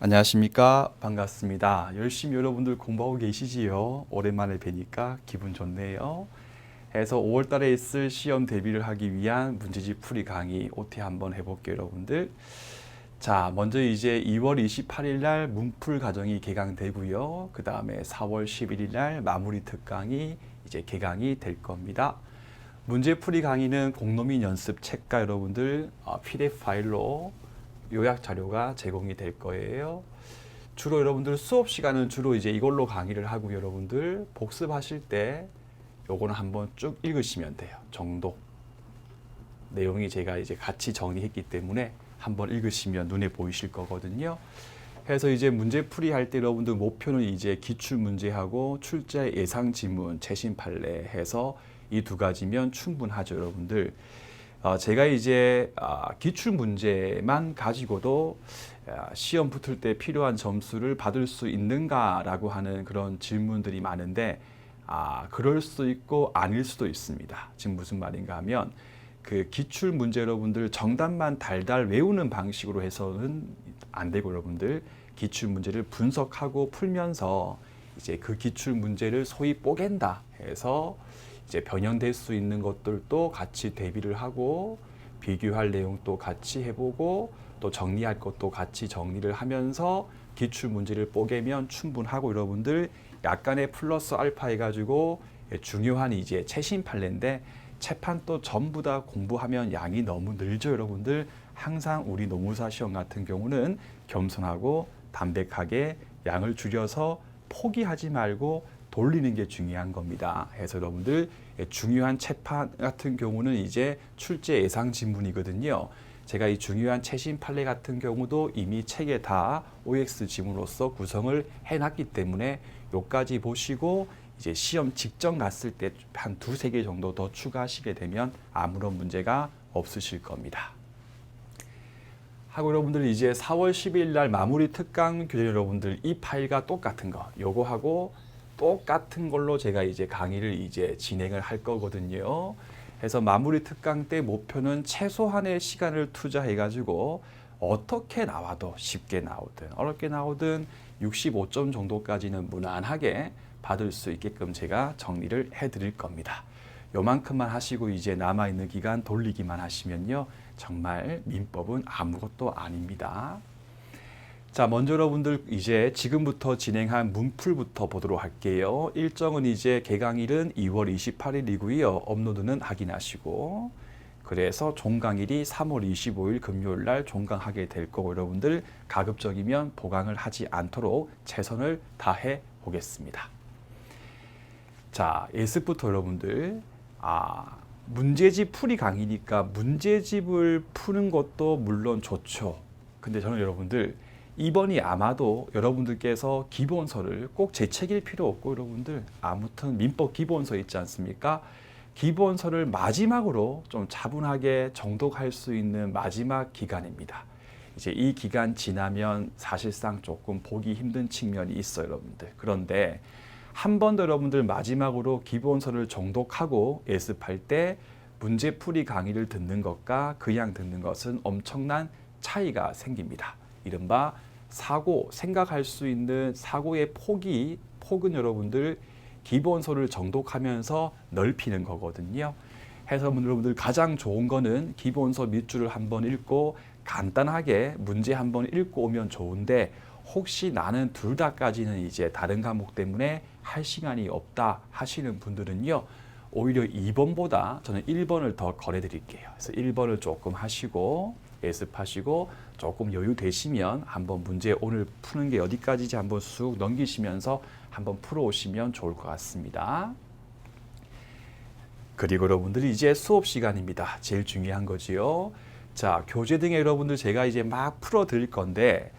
안녕하십니까? 반갑습니다. 열심히 여러분들 공부하고 계시지요? 오랜만에 뵈니까 기분 좋네요. 해서 5월 달에 있을 시험 대비를 하기 위한 문제집 풀이 강의 OT 한번 해볼게요, 여러분들. 자, 먼저 이제 2월 28일 날 문풀 과정이 개강되고요. 그 다음에 4월 11일 날 마무리 특강이 이제 개강이 될 겁니다. 문제풀이 강의는 공노민 연습 책과 여러분들 PDF 파일로 요약 자료가 제공이 될 거예요. 주로 여러분들 수업 시간은 주로 이제 이걸로 강의를 하고 여러분들 복습하실 때 요거는 한번 쭉 읽으시면 돼요. 정독 내용이 제가 이제 같이 정리했기 때문에 한번 읽으시면 눈에 보이실 거거든요. 그래서 이제 문제풀이 할 때 여러분들 목표는 이제 기출 문제하고 출제 예상 지문, 최신 판례 해서 이 두 가지면 충분하죠, 여러분들. 제가 이제 기출 문제만 가지고도 시험 붙을 때 필요한 점수를 받을 수 있는가라고 하는 그런 질문들이 많은데 그럴 수도 있고 아닐 수도 있습니다. 지금 무슨 말인가 하면 그 기출 문제 여러분들 정답만 달달 외우는 방식으로 해서는 안 되고 여러분들 기출 문제를 분석하고 풀면서 이제 그 기출 문제를 소위 뽀갠다 해서 이제 변형될 수 있는 것들도 같이 대비를 하고 비교할 내용도 같이 해보고 또 정리할 것도 같이 정리를 하면서 기출 문제를 뽀개면 충분하고 여러분들 약간의 플러스 알파 해가지고 중요한 이제 최신 판례인데 채판 또 전부 다 공부하면 양이 너무 늘죠, 여러분들. 항상 우리 노무사 시험 같은 경우는 겸손하고 담백하게 양을 줄여서 포기하지 말고 돌리는 게 중요한 겁니다. 해서 여러분들 중요한 채판 같은 경우는 이제 출제 예상 지문이거든요. 제가 이 중요한 최신 판례 같은 경우도 이미 책에 다 OX 지문으로서 구성을 해놨기 때문에 요까지 보시고 이제 시험 직전 갔을 때 한 두세 개 정도 더 추가하시게 되면 아무런 문제가 없으실 겁니다. 하고 여러분들 이제 4월 12일 날 마무리 특강 교재 여러분들 이 파일과 똑같은 거 요거하고 똑같은 걸로 제가 이제 강의를 이제 진행을 할 거거든요. 그래서 마무리 특강 때 목표는 최소한의 시간을 투자해 가지고 어떻게 나와도 쉽게 나오든 어렵게 나오든 65점 정도까지는 무난하게 받을 수 있게끔 제가 정리를 해 드릴 겁니다. 요만큼만 하시고 이제 남아있는 기간 돌리기만 하시면요. 정말 민법은 아무것도 아닙니다. 자, 먼저 여러분들 이제 지금부터 진행한 문풀부터 보도록 할게요. 일정은 이제 개강일은 2월 28일이고요. 업로드는 확인하시고 그래서 종강일이 3월 25일 금요일 날 종강하게 될 거고 여러분들 가급적이면 보강을 하지 않도록 최선을 다해 보겠습니다. 자, 예습부터 여러분들 문제집 풀이 강의니까 문제집을 푸는 것도 물론 좋죠. 근데 저는 여러분들 이번이 아마도 여러분들께서 기본서를 꼭 재책일 필요 없고 여러분들 아무튼 민법 기본서 있지 않습니까? 기본서를 마지막으로 좀 차분하게 정독할 수 있는 마지막 기간입니다. 이제 이 기간 지나면 사실상 조금 보기 힘든 측면이 있어요, 여러분들. 그런데 한 번 더 여러분들 마지막으로 기본서를 정독하고 예습할 때 문제풀이 강의를 듣는 것과 그냥 듣는 것은 엄청난 차이가 생깁니다. 이른바 사고, 생각할 수 있는 사고의 폭은 여러분들 기본서를 정독하면서 넓히는 거거든요. 해서 여러분들 가장 좋은 거는 기본서 밑줄을 한번 읽고 간단하게 문제 한번 읽고 오면 좋은데 혹시 나는 둘 다까지는 이제 다른 과목 때문에 할 시간이 없다 하시는 분들은요. 오히려 2번보다 저는 1번을 더 권해드릴게요. 그래서 1번을 조금 하시고 예습하시고 조금 여유 되시면 한번 문제 오늘 푸는 게 어디까지인지 한번 쑥 넘기시면서 한번 풀어오시면 좋을 것 같습니다. 그리고 여러분들이 이제 수업 시간입니다. 제일 중요한 거지요. 자, 교재 등에 여러분들 제가 이제 막 풀어 드릴 건데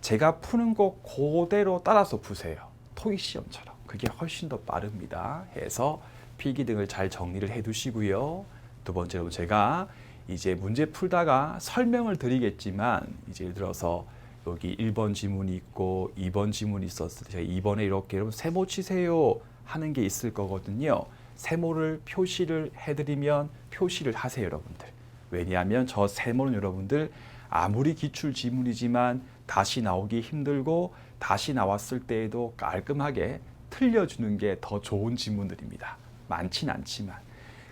제가 푸는 거 그대로 따라서 푸세요. 토익 시험처럼. 그게 훨씬 더 빠릅니다. 해서 필기 등을 잘 정리를 해 두시고요. 두 번째로 제가 이제 문제 풀다가 설명을 드리겠지만 이제 예를 들어서 여기 1번 지문이 있고 2번 지문이 있었을 때 제가 2번에 이렇게 여러분 세모 치세요 하는 게 있을 거거든요. 세모를 표시를 해드리면 표시를 하세요, 여러분들. 왜냐하면 저 세모는 여러분들 아무리 기출 지문이지만 다시 나오기 힘들고 다시 나왔을 때에도 깔끔하게 틀려주는 게 더 좋은 지문들입니다. 많진 않지만.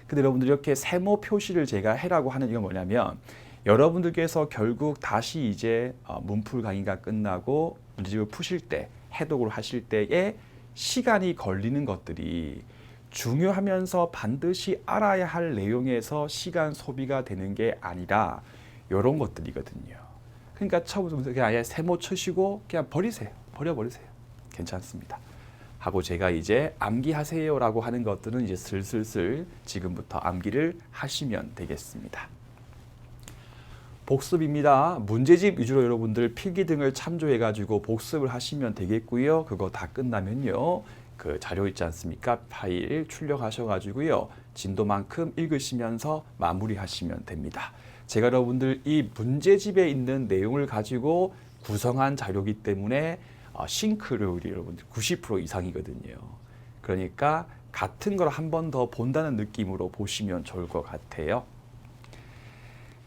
근데 여러분들 이렇게 세모 표시를 제가 해라고 하는 이유가 뭐냐면 여러분들께서 결국 다시 이제 문풀 강의가 끝나고 문제집을 푸실 때, 해독을 하실 때에 시간이 걸리는 것들이 중요하면서 반드시 알아야 할 내용에서 시간 소비가 되는 게 아니라 이런 것들이거든요. 그러니까 처음부터 그냥 아예 세모 치시고 그냥 버리세요. 버려버리세요. 괜찮습니다. 하고 제가 이제 암기하세요라고 하는 것들은 이제 슬슬슬 지금부터 암기를 하시면 되겠습니다. 복습입니다. 문제집 위주로 여러분들 필기 등을 참조해 가지고 복습을 하시면 되겠고요. 그거 다 끝나면요. 그 자료 있지 않습니까? 파일 출력하셔 가지고요. 진도만큼 읽으시면서 마무리하시면 됩니다. 제가 여러분들 이 문제집에 있는 내용을 가지고 구성한 자료이기 때문에 싱크로율이 여러분들 90% 이상이거든요. 그러니까 같은 걸 한 번 더 본다는 느낌으로 보시면 좋을 것 같아요.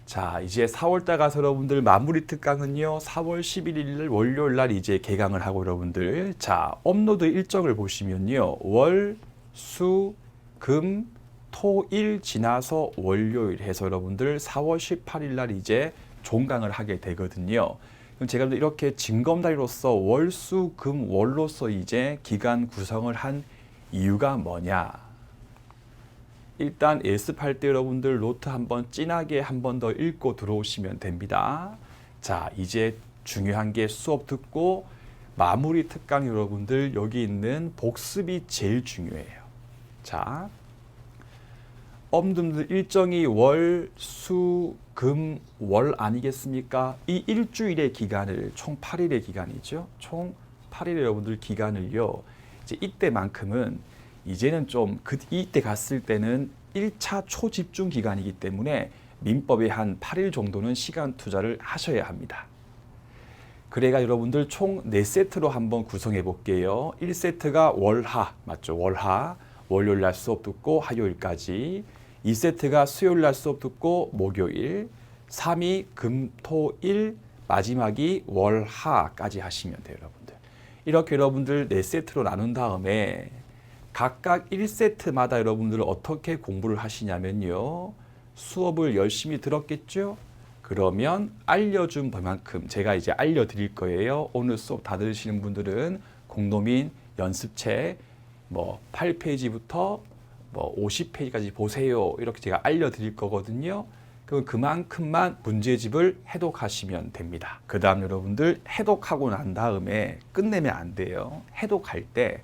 자, 이제 4월달 가서 여러분들 마무리 특강은요. 4월 11일 월요일 날 이제 개강을 하고 여러분들 자, 업로드 일정을 보시면요. 월, 수, 금, 토, 일 지나서 월요일 해서 여러분들 4월 18일 날 이제 종강을 하게 되거든요. 그럼 제가 이렇게 징검다리로서 월, 수, 금, 월로서 이제 기간 구성을 한 이유가 뭐냐? 일단 예습할 때 여러분들 노트 한번 진하게 한 번 더 읽고 들어오시면 됩니다. 자, 이제 중요한 게 수업 듣고 마무리 특강 여러분들 여기 있는 복습이 제일 중요해요. 자, 엄분들 일정이 월, 수, 금, 월 아니겠습니까? 이 일주일의 기간을 총 8일의 기간이죠. 총 8일 여러분들 기간을요. 이제 이때만큼은 이제는 좀 이때 갔을 때는 1차 초집중 기간이기 때문에 민법에 한 8일 정도는 시간 투자를 하셔야 합니다. 그래가 여러분들 총 4세트로 한번 구성해 볼게요. 1세트가 월하, 맞죠? 월하, 월요일 날 수업 듣고 화요일까지. 2세트가 수요일 날 수업 듣고 목요일. 3이 금, 토, 일, 마지막이 월하까지 하시면 돼요, 여러분들. 이렇게 여러분들 4세트로 나눈 다음에 각각 1세트마다 여러분들 어떻게 공부를 하시냐면요. 수업을 열심히 들었겠죠? 그러면 알려준 것만큼 제가 이제 알려드릴 거예요. 오늘 수업 다 들으시는 분들은 공노민 연습책 뭐 8페이지부터 뭐 50페이지까지 보세요. 이렇게 제가 알려드릴 거거든요. 그럼 그만큼만 문제집을 해독하시면 됩니다. 그 다음 여러분들 해독하고 난 다음에 끝내면 안 돼요. 해독할 때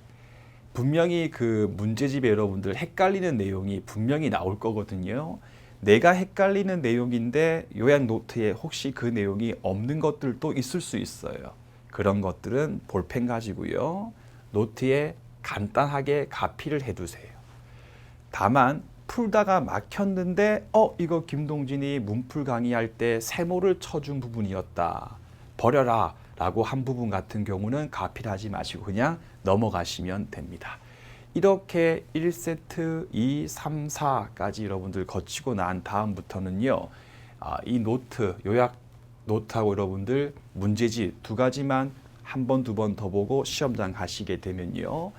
분명히 그 문제집에 여러분들 헷갈리는 내용이 분명히 나올 거거든요. 내가 헷갈리는 내용인데 요약 노트에 혹시 그 내용이 없는 것들도 있을 수 있어요. 그런 것들은 볼펜 가지고요. 노트에 간단하게 가피를 해두세요. 다만 풀다가 막혔는데 이거 김동진이 문풀 강의할 때 세모를 쳐준 부분이었다. 버려라 라고 한 부분 같은 경우는 가피를 하지 마시고 그냥 넘어가시면 됩니다. 이렇게 1세트, 2, 3, 4까지 여러분들 거치고 난 다음부터는요. 이 노트, 요약 노트하고 여러분들 문제집 두 가지만 한 번, 두 번 더 보고 시험장 가시게 되면요.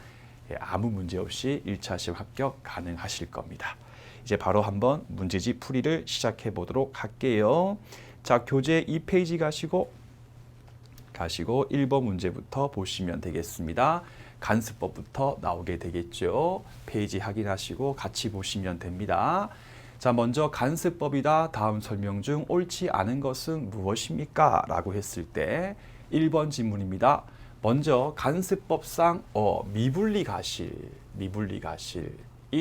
아무 문제 없이 1차 시험 합격 가능하실 겁니다. 이제 바로 한번 문제집 풀이를 시작해 보도록 할게요. 자, 교재 2페이지 가시고 1번 문제부터 보시면 되겠습니다. 간수법부터 나오게 되겠죠. 페이지 확인하시고 같이 보시면 됩니다. 자, 먼저 간수법이다. 다음 설명 중 옳지 않은 것은 무엇입니까? 라고 했을 때 1번 질문입니다. 먼저 간수법상 미분리 가실이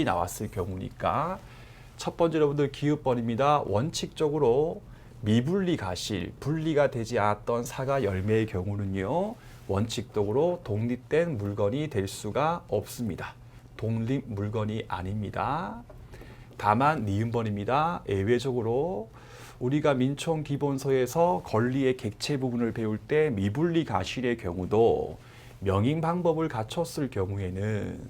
나왔을 경우니까 첫 번째 여러분들 기읍번입니다. 원칙적으로 미분리 가실, 분리가 되지 않았던 사과 열매의 경우는요. 원칙적으로 독립된 물건이 될 수가 없습니다. 독립 물건이 아닙니다. 다만 니은번입니다. 예외적으로 우리가 민총기본서에서 권리의 객체 부분을 배울 때 미분리 가실의 경우도 명인 방법을 갖췄을 경우에는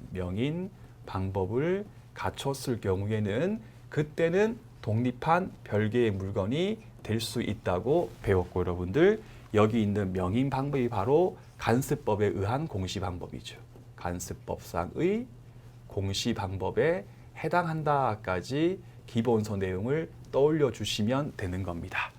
그때는 독립한 별개의 물건이 될 수 있다고 배웠고 여러분들 여기 있는 명인 방법이 바로 간습법에 의한 공시 방법이죠. 간습법상의 공시 방법에 해당한다까지 기본서 내용을 떠올려 주시면 되는 겁니다.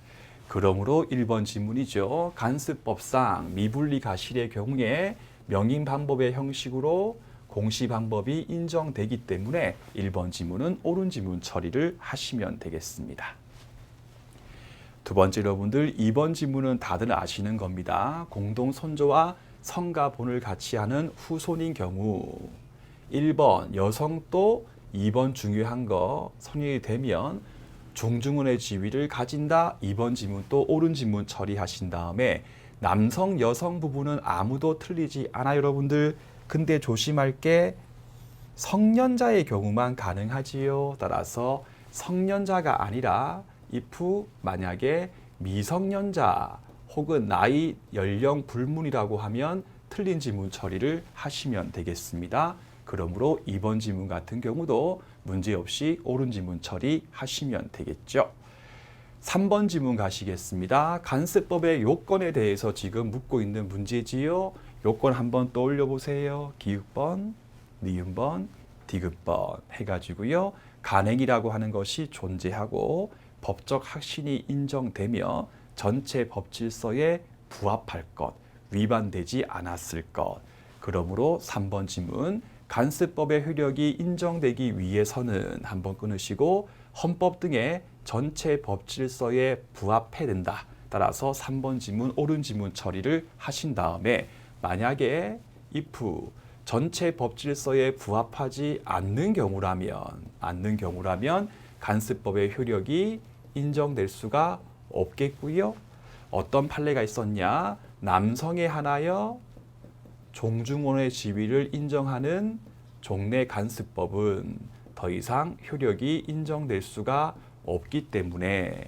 그러므로 1번 지문이죠. 간습법상 미분리 가실의 경우에 명인 방법의 형식으로 공시 방법이 인정되기 때문에 1번 지문은 옳은 지문 처리를 하시면 되겠습니다. 두 번째 여러분들 2번 지문은 다들 아시는 겁니다. 공동 손조와 성과 본을 같이 하는 후손인 경우 1번 여성 또 2번 중요한 거 성립이 되면 종중혼의 지위를 가진다. 2번 지문 또 옳은 지문 처리하신 다음에 남성 여성 부분은 아무도 틀리지 않아요 여러분들. 근데 조심할 게 성년자의 경우만 가능하지요. 따라서 성년자가 아니라 if 만약에 미성년자 혹은 나이 연령 불문이라고 하면 틀린 지문 처리를 하시면 되겠습니다. 그러므로 2번 지문 같은 경우도 문제없이 옳은 지문 처리하시면 되겠죠. 3번 지문 가시겠습니다. 간습법의 요건에 대해서 지금 묻고 있는 문제지요. 요건 한번 떠올려 보세요. 기읍번, 니은번, 디귿번 해가지고요. 간행이라고 하는 것이 존재하고 법적 확신이 인정되며 전체 법질서에 부합할 것, 위반되지 않았을 것. 그러므로 3번 지문 간습법의 효력이 인정되기 위해서는 한번 끊으시고 헌법 등의 전체 법질서에 부합해야 된다. 따라서 3번 지문 옳은 지문 처리를 하신 다음에 만약에 if 전체 법질서에 부합하지 않는 경우라면 간습법의 효력이 인정될 수가 없겠고요. 어떤 판례가 있었냐? 남성에 한하여 종중혼의 지위를 인정하는 종래 간습법은 더 이상 효력이 인정될 수가 없기 때문에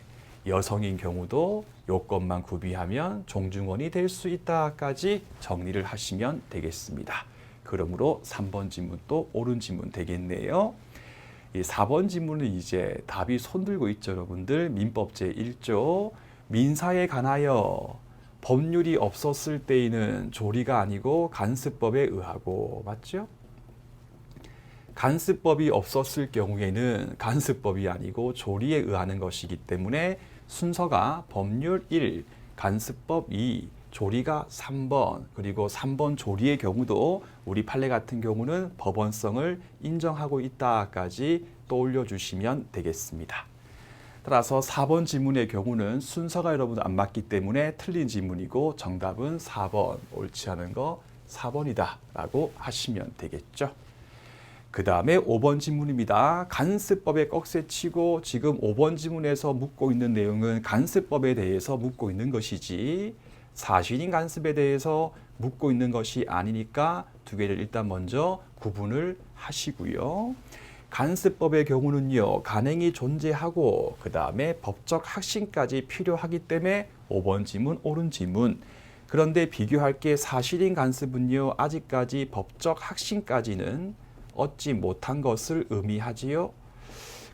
여성인 경우도 요건만 구비하면 종중혼이 될 수 있다까지 정리를 하시면 되겠습니다. 그러므로 3번 지문도 옳은 지문 되겠네요. 이 4번 지문은 이제 답이 손들고 있죠, 여러분들. 민법 제1조 민사에 관하여 법률이 없었을 때에는 조리가 아니고 간습법에 의하고 맞죠? 간습법이 없었을 경우에는 간습법이 아니고 조리에 의하는 것이기 때문에 순서가 법률 1, 간습법 2, 조리가 3번, 그리고 3번 조리의 경우도 우리 판례 같은 경우는 법원성을 인정하고 있다까지 떠올려 주시면 되겠습니다. 따라서 4번 지문의 경우는 순서가 여러분 안 맞기 때문에 틀린 지문이고 정답은 4번, 옳지 않은 거 4번이다 라고 하시면 되겠죠. 그 다음에 5번 지문입니다. 간습법에 꺽쇠치고 지금 5번 지문에서 묻고 있는 내용은 간습법에 대해서 묻고 있는 것이지 사실인 간습에 대해서 묻고 있는 것이 아니니까 두 개를 일단 먼저 구분을 하시고요. 간습법의 경우는요. 간행이 존재하고 그 다음에 법적 확신까지 필요하기 때문에 5번 지문 옳은 지문. 그런데 비교할 게 사실인 간습은요. 아직까지 법적 확신까지는 얻지 못한 것을 의미하지요.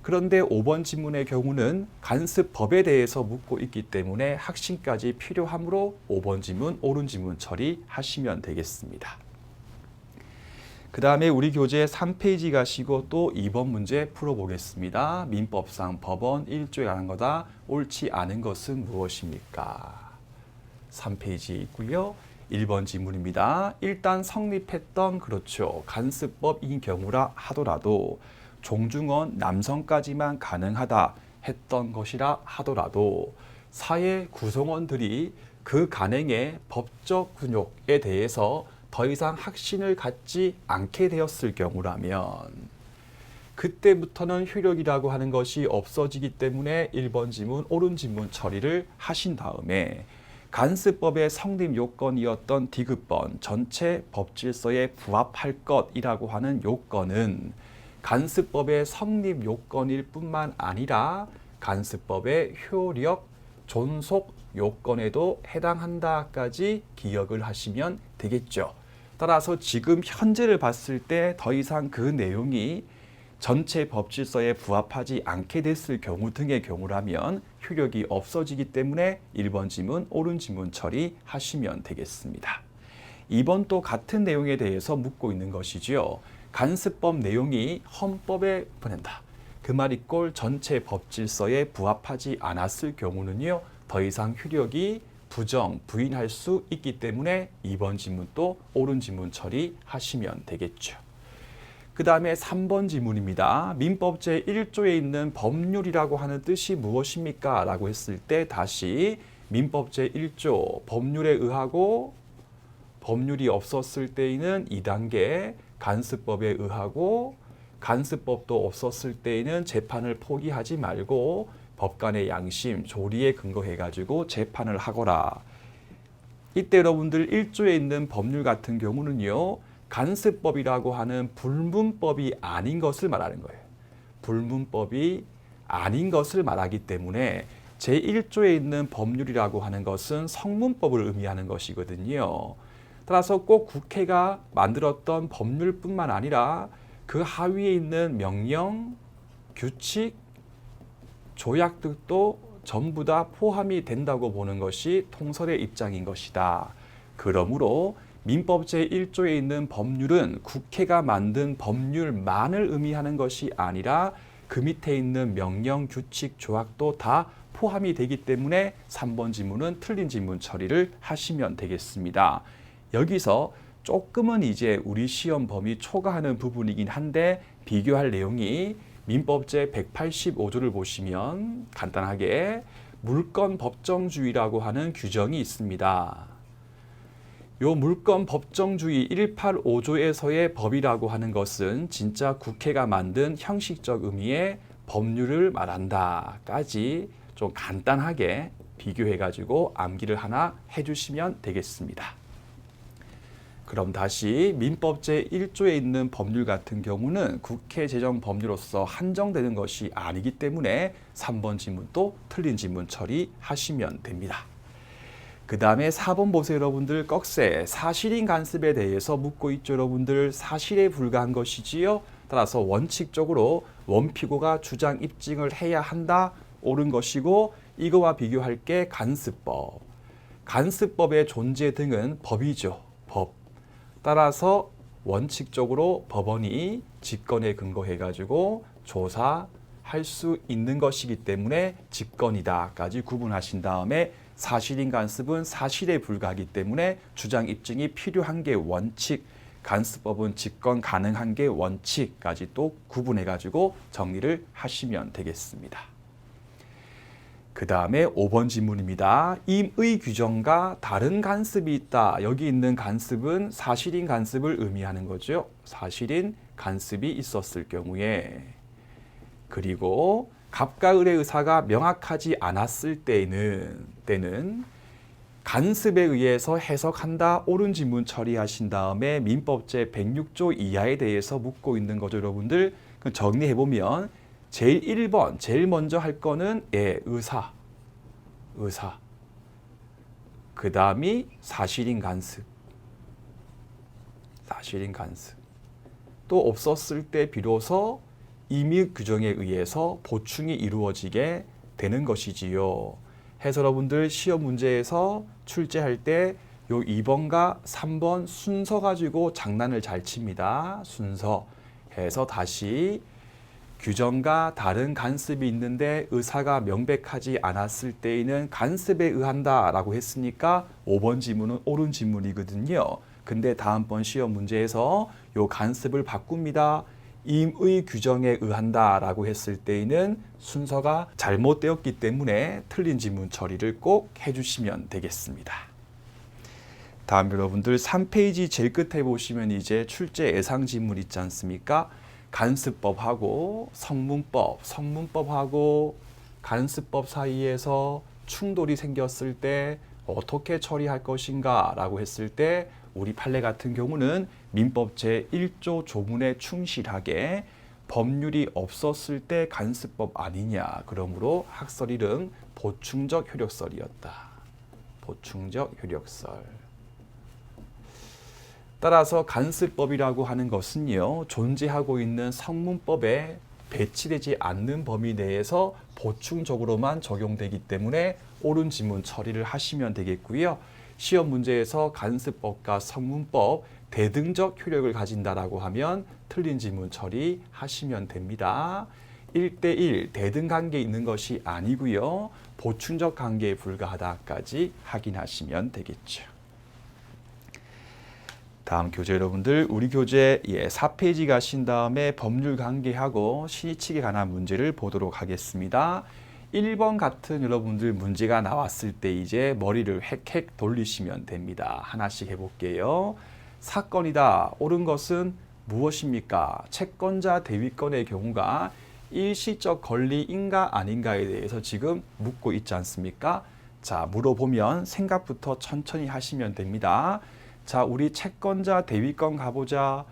그런데 5번 지문의 경우는 간습법에 대해서 묻고 있기 때문에 확신까지 필요하므로 5번 지문 옳은 지문 처리하시면 되겠습니다. 그 다음에 우리 교재 3페이지 가시고 또 2번 문제 풀어보겠습니다. 민법상 법원 1조에 관한 거다. 옳지 않은 것은 무엇입니까? 3페이지에 있고요. 1번 지문입니다. 일단 성립했던 그렇죠. 간습법인 경우라 하더라도 종중혼 남성까지만 가능하다 했던 것이라 하더라도 사회 구성원들이 그 간행의 법적 균욕에 대해서 더 이상 확신을 갖지 않게 되었을 경우라면 그때부터는 효력이라고 하는 것이 없어지기 때문에 1번 지문, 옳은 지문 처리를 하신 다음에 간습법의 성립 요건이었던 디귿번 전체 법질서에 부합할 것이라고 하는 요건은 간습법의 성립 요건일 뿐만 아니라 간습법의 효력, 존속 요건에도 해당한다까지 기억을 하시면 되겠죠. 따라서 지금 현재를 봤을 때 더 이상 그 내용이 전체 법질서에 부합하지 않게 됐을 경우 등의 경우라면 효력이 없어지기 때문에 1번 지문, 옳은 지문 처리하시면 되겠습니다. 2번 또 같은 내용에 대해서 묻고 있는 것이지요. 간습법 내용이 헌법에 보낸다. 그 말이 꼴 전체 법질서에 부합하지 않았을 경우는요, 더 이상 효력이 부인할 수 있기 때문에 2번 지문도 옳은 지문 처리하시면 되겠죠. 그 다음에 3번 지문입니다. 민법 제1조에 있는 법률이라고 하는 뜻이 무엇입니까? 라고 했을 때 다시 민법 제1조 법률에 의하고 법률이 없었을 때에는 2단계 간습법에 의하고 간습법도 없었을 때에는 재판을 포기하지 말고 법관의 양심, 조리에 근거해가지고 재판을 하거라. 이때 여러분들 1조에 있는 법률 같은 경우는요. 간습법이라고 하는 불문법이 아닌 것을 말하는 거예요. 불문법이 아닌 것을 말하기 때문에 제1조에 있는 법률이라고 하는 것은 성문법을 의미하는 것이거든요. 따라서 꼭 국회가 만들었던 법률뿐만 아니라 그 하위에 있는 명령, 규칙, 조약 등도 전부 다 포함이 된다고 보는 것이 통설의 입장인 것이다. 그러므로 민법 제1조에 있는 법률은 국회가 만든 법률만을 의미하는 것이 아니라 그 밑에 있는 명령, 규칙, 조약도 다 포함이 되기 때문에 3번 지문은 틀린 지문 처리를 하시면 되겠습니다. 여기서 조금은 이제 우리 시험 범위 초과하는 부분이긴 한데 비교할 내용이 민법 제185조를 보시면 간단하게 물권 법정주의라고 하는 규정이 있습니다. 요 물권 법정주의 185조에서의 법이라고 하는 것은 진짜 국회가 만든 형식적 의미의 법률을 말한다까지 좀 간단하게 비교해가지고 암기를 하나 해주시면 되겠습니다. 그럼 다시 민법 제1조에 있는 법률 같은 경우는 국회 제정 법률로서 한정되는 것이 아니기 때문에 3번 지문도 틀린 지문 처리하시면 됩니다. 그 다음에 4번 보세요. 여러분들 꺽쇠 사실인 간습에 대해서 묻고 있죠. 여러분들 사실에 불과한 것이지요. 따라서 원칙적으로 원피고가 주장 입증을 해야 한다. 옳은 것이고 이거와 비교할 게 간습법. 간습법의 존재 등은 법이죠. 법. 따라서 원칙적으로 법원이 직권에 근거해가지고 조사할 수 있는 것이기 때문에 직권이다까지 구분하신 다음에 사실인 간습은 사실에 불과하기 때문에 주장 입증이 필요한 게 원칙, 간습법은 직권 가능한 게 원칙까지 또 구분해가지고 정리를 하시면 되겠습니다. 그 다음에 5번 지문입니다. 임의 규정과 다른 간습이 있다. 여기 있는 간습은 사실인 간습을 의미하는 거죠. 사실인 간습이 있었을 경우에. 그리고 갑과 을의 의사가 명확하지 않았을 때는 간습에 의해서 해석한다. 옳은 지문 처리하신 다음에 민법 제106조 이하에 대해서 묻고 있는 거죠. 여러분들 정리해보면 제일 1번, 제일 먼저 할 거는 의사. 그 다음이 사실인 간습. 또 없었을 때 비로소 임의 규정에 의해서 보충이 이루어지게 되는 것이지요. 해서 여러분들 시험 문제에서 출제할 때 요 2번과 3번 순서 가지고 장난을 잘 칩니다. 순서 해서 다시 규정과 다른 간습이 있는데 의사가 명백하지 않았을 때에는 간습에 의한다 라고 했으니까 5번 지문은 옳은 지문이거든요. 근데 다음번 시험 문제에서 요 간습을 바꿉니다. 임의 규정에 의한다 라고 했을 때에는 순서가 잘못되었기 때문에 틀린 지문 처리를 꼭 해주시면 되겠습니다. 다음 여러분들 3페이지 제일 끝에 보시면 이제 출제 예상 지문 있지 않습니까? 간습법하고 성문법하고 간습법 사이에서 충돌이 생겼을 때 어떻게 처리할 것인가 라고 했을 때 우리 판례 같은 경우는 민법 제1조 조문에 충실하게 법률이 없었을 때 간습법 아니냐. 그러므로 학설 이름 보충적 효력설이었다. 보충적 효력설. 따라서 간습법이라고 하는 것은요, 존재하고 있는 성문법에 배치되지 않는 범위 내에서 보충적으로만 적용되기 때문에 옳은 지문 처리를 하시면 되겠고요. 시험 문제에서 간습법과 성문법 대등적 효력을 가진다라고 하면 틀린 지문 처리하시면 됩니다. 1대1 대등 관계에 있는 것이 아니고요. 보충적 관계에 불과하다까지 확인하시면 되겠죠. 다음 교재 여러분들, 우리 교재 4페이지 가신 다음에 법률 관계하고 신의칙에 관한 문제를 보도록 하겠습니다. 1번 같은 여러분들 문제가 나왔을 때 이제 머리를 헥헥 돌리시면 됩니다. 하나씩 해볼게요. 사건이다. 옳은 것은 무엇입니까? 채권자 대위권의 경우가 일시적 권리인가 아닌가에 대해서 지금 묻고 있지 않습니까? 자, 물어보면 생각부터 천천히 하시면 됩니다. 자, 우리 채권자 대위권 가보자.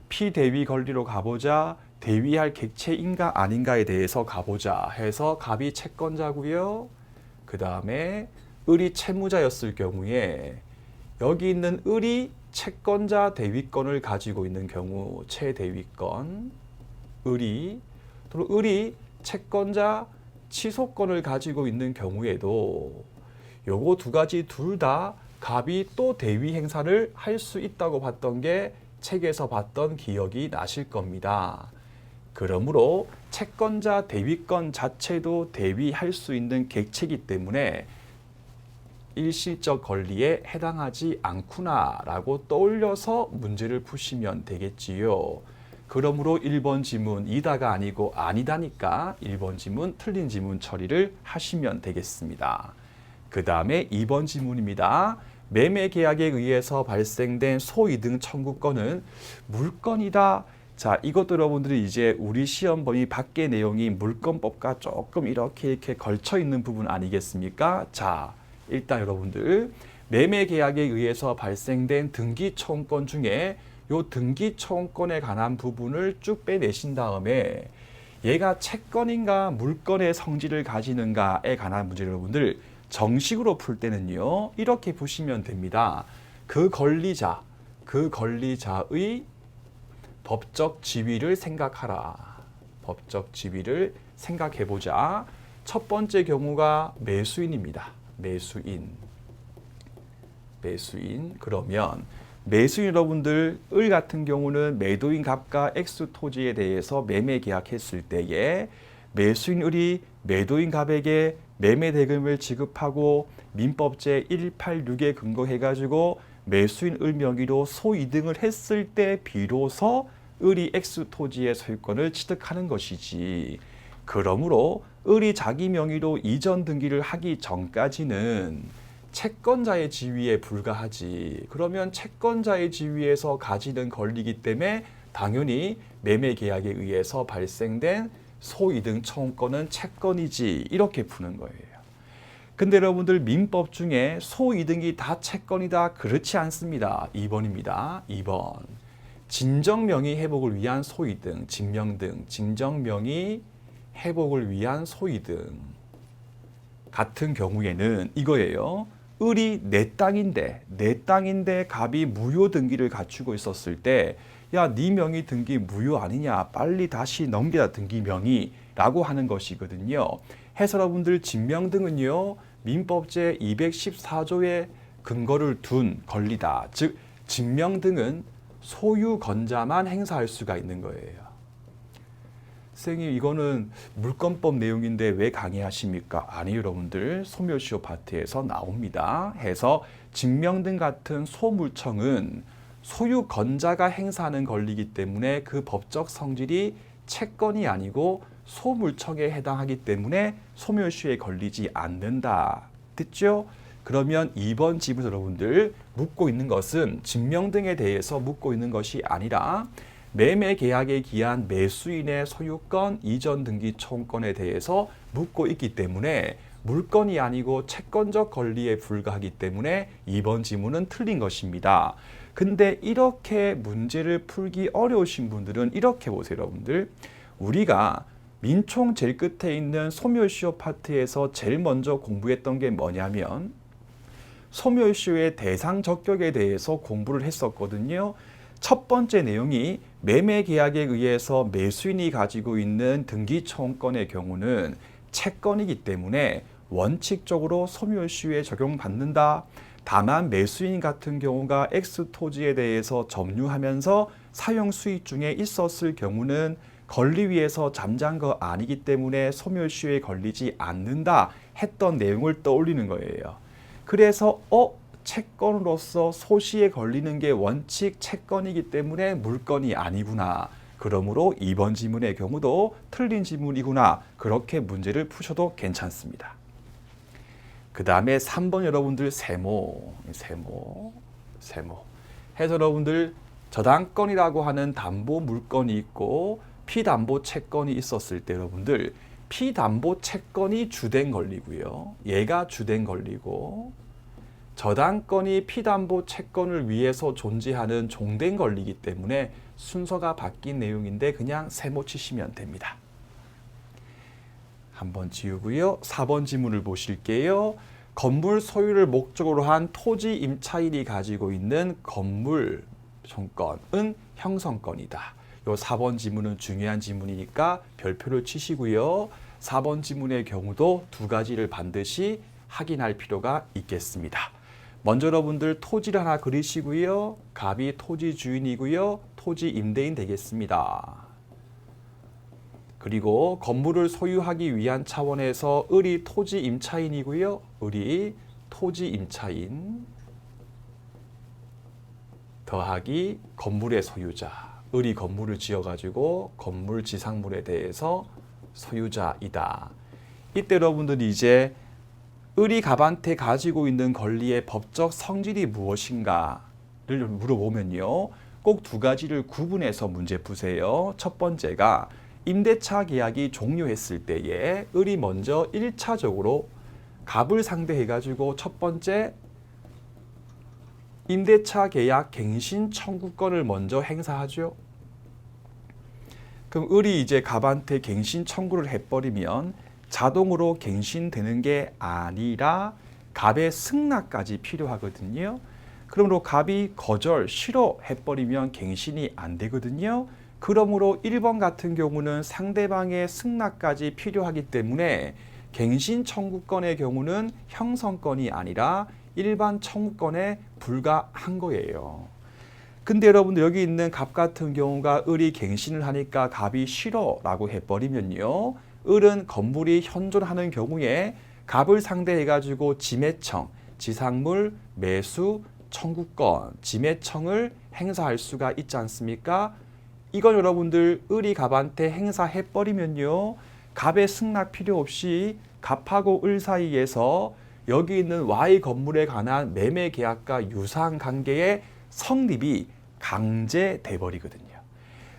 피대위 권리로 가보자. 대위할 객체인가 아닌가에 대해서 가보자 해서 갑이 채권자고요. 그 다음에 을이 채무자였을 경우에 여기 있는 을이 채권자 대위권을 가지고 있는 경우 채대위권, 을이 채권자 취소권을 가지고 있는 경우에도 요거 두 가지 둘 다 갑이 또 대위 행사를 할 수 있다고 봤던 게 책에서 봤던 기억이 나실 겁니다. 그러므로 채권자 대위권 자체도 대위할 수 있는 객체이기 때문에 일시적 권리에 해당하지 않구나라고 떠올려서 문제를 푸시면 되겠지요. 그러므로 1번 지문 이다가 아니고 아니다니까 1번 지문 틀린 지문 처리를 하시면 되겠습니다. 그 다음에 2번 지문입니다. 매매 계약에 의해서 발생된 소이등 청구권은 물건이다. 자, 이것도 여러분들이 이제 우리 시험 범위 밖의 내용이 물건법과 조금 이렇게 걸쳐 있는 부분 아니겠습니까? 자, 일단 여러분들 매매 계약에 의해서 발생된 등기 청구권 중에 요 등기 청구권에 관한 부분을 쭉 빼내신 다음에 얘가 채권인가 물건의 성질을 가지는가에 관한 문제 여러분들 정식으로 풀 때는요, 이렇게 보시면 됩니다. 그 권리자의 법적 지위를 생각하라. 법적 지위를 생각해보자. 첫 번째 경우가 매수인입니다. 매수인. 그러면 매수인 여러분들 을 같은 경우는 매도인 갑과 X 토지에 대해서 매매 계약했을 때에 매수인 을이 매도인 갑에게 매매 대금을 지급하고 민법제 186에 근거해가지고 매수인 을 명의로 소이등을 했을 때 비로소 을이 X 토지의 소유권을 취득하는 것이지. 그러므로 을이 자기 명의로 이전 등기를 하기 전까지는 채권자의 지위에 불과하지. 그러면 채권자의 지위에서 가지는 권리이기 때문에 당연히 매매 계약에 의해서 발생된 소이등 청구권은 채권이지. 이렇게 푸는 거예요. 근데 여러분들 민법 중에 소이등이 다 채권이다. 그렇지 않습니다. 2번입니다. 2번. 진정명의 회복을 위한 소이등, 진명등, 진정명의 회복을 위한 소이등 같은 경우에는 이거예요. 을이 내 땅인데 갑이 무효 등기를 갖추고 있었을 때 야, 네 명의 등기 무효 아니냐, 빨리 다시 넘겨라 등기 명의라고 하는 것이거든요. 해서 여러분들 진명등은요, 민법제 214조의 근거를 둔 권리다. 즉 진명등은 소유권자만 행사할 수가 있는 거예요. 선생님, 이거는 물건법 내용인데 왜 강의하십니까? 아니, 여러분들 소멸시효 파트에서 나옵니다. 해서 진명등 같은 소물청은 소유권자가 행사하는 권리이기 때문에 그 법적 성질이 채권이 아니고 소물청에 해당하기 때문에 소멸시효에 걸리지 않는다. 됐죠? 그러면 2번 지문 여러분들 묻고 있는 것은 진명등에 대해서 묻고 있는 것이 아니라 매매 계약에 기한 매수인의 소유권 이전 등기 청구권에 대해서 묻고 있기 때문에 물건이 아니고 채권적 권리에 불과하기 때문에 2번 지문은 틀린 것입니다. 근데 이렇게 문제를 풀기 어려우신 분들은 이렇게 보세요, 여러분들. 우리가 민총 제일 끝에 있는 소멸시효 파트에서 제일 먼저 공부했던 게 뭐냐면 소멸시효의 대상 적격에 대해서 공부를 했었거든요. 첫 번째 내용이 매매 계약에 의해서 매수인이 가지고 있는 등기청구권의 경우는 채권이기 때문에 원칙적으로 소멸시효에 적용받는다. 다만 매수인 같은 경우가 X 토지에 대해서 점유하면서 사용 수익 중에 있었을 경우는 권리 위에서 잠잔 거 아니기 때문에 소멸시효에 걸리지 않는다 했던 내용을 떠올리는 거예요. 그래서 채권으로서 소시에 걸리는 게 원칙 채권이기 때문에 물건이 아니구나. 그러므로 2번 지문의 경우도 틀린 지문이구나. 그렇게 문제를 푸셔도 괜찮습니다. 그 다음에 3번 여러분들 세모 해서 여러분들 저당권이라고 하는 담보 물건이 있고 피담보 채권이 있었을 때 여러분들 피담보 채권이 주된 권리고요. 얘가 주된 권리고 저당권이 피담보 채권을 위해서 존재하는 종된 권리이기 때문에 순서가 바뀐 내용인데 그냥 세모 치시면 됩니다. 한번 지우고요. 4번 지문을 보실게요. 건물 소유를 목적으로 한 토지 임차인이 가지고 있는 건물 청권은 형성권이다. 요 4번 지문은 중요한 지문이니까 별표를 치시고요. 4번 지문의 경우도 두 가지를 반드시 확인할 필요가 있겠습니다. 먼저 여러분들 토지를 하나 그리시고요. 갑이 토지 주인이고요. 토지 임대인 되겠습니다. 그리고 건물을 소유하기 위한 차원에서 을이 토지 임차인이고요. 을이 토지 임차인 더하기 건물의 소유자. 을이 건물을 지어가지고 건물 지상물에 대해서 소유자이다. 이때 여러분들이 이제 을이 갑한테 가지고 있는 권리의 법적 성질이 무엇인가를 물어보면요. 꼭 두 가지를 구분해서 문제 푸세요. 첫 번째가 임대차 계약이 종료했을 때에 을이 먼저 1차적으로 갑을 상대해가지고 첫 번째 임대차 계약 갱신 청구권을 먼저 행사하죠. 그럼 을이 이제 갑한테 갱신 청구를 해버리면 자동으로 갱신되는 게 아니라 갑의 승낙까지 필요하거든요. 그러므로 갑이 거절, 싫어해버리면 갱신이 안 되거든요. 그러므로 1번 같은 경우는 상대방의 승낙까지 필요하기 때문에 갱신 청구권의 경우는 형성권이 아니라 일반 청구권에 불과한 거예요. 근데 여러분들 여기 있는 갑 같은 경우가 을이 갱신을 하니까 갑이 싫어라고 해버리면요. 을은 건물이 현존하는 경우에 갑을 상대해가지고 지매청, 지상물, 매수, 청구권, 지매청을 행사할 수가 있지 않습니까? 이건 여러분들 을이 갑한테 행사해버리면요. 갑의 승낙 필요 없이 갑하고 을 사이에서 여기 있는 Y 건물에 관한 매매 계약과 유사한 관계의 성립이 강제돼 버리거든요.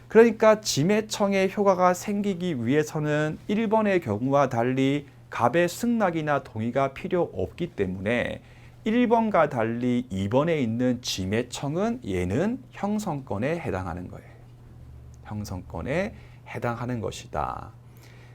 그러니까 지매청의 효과가 생기기 위해서는 1번의 경우와 달리 갑의 승낙이나 동의가 필요 없기 때문에 1번과 달리 2번에 있는 지매청은 얘는 형성권에 해당하는 거예요. 형성권에 해당하는 것이다.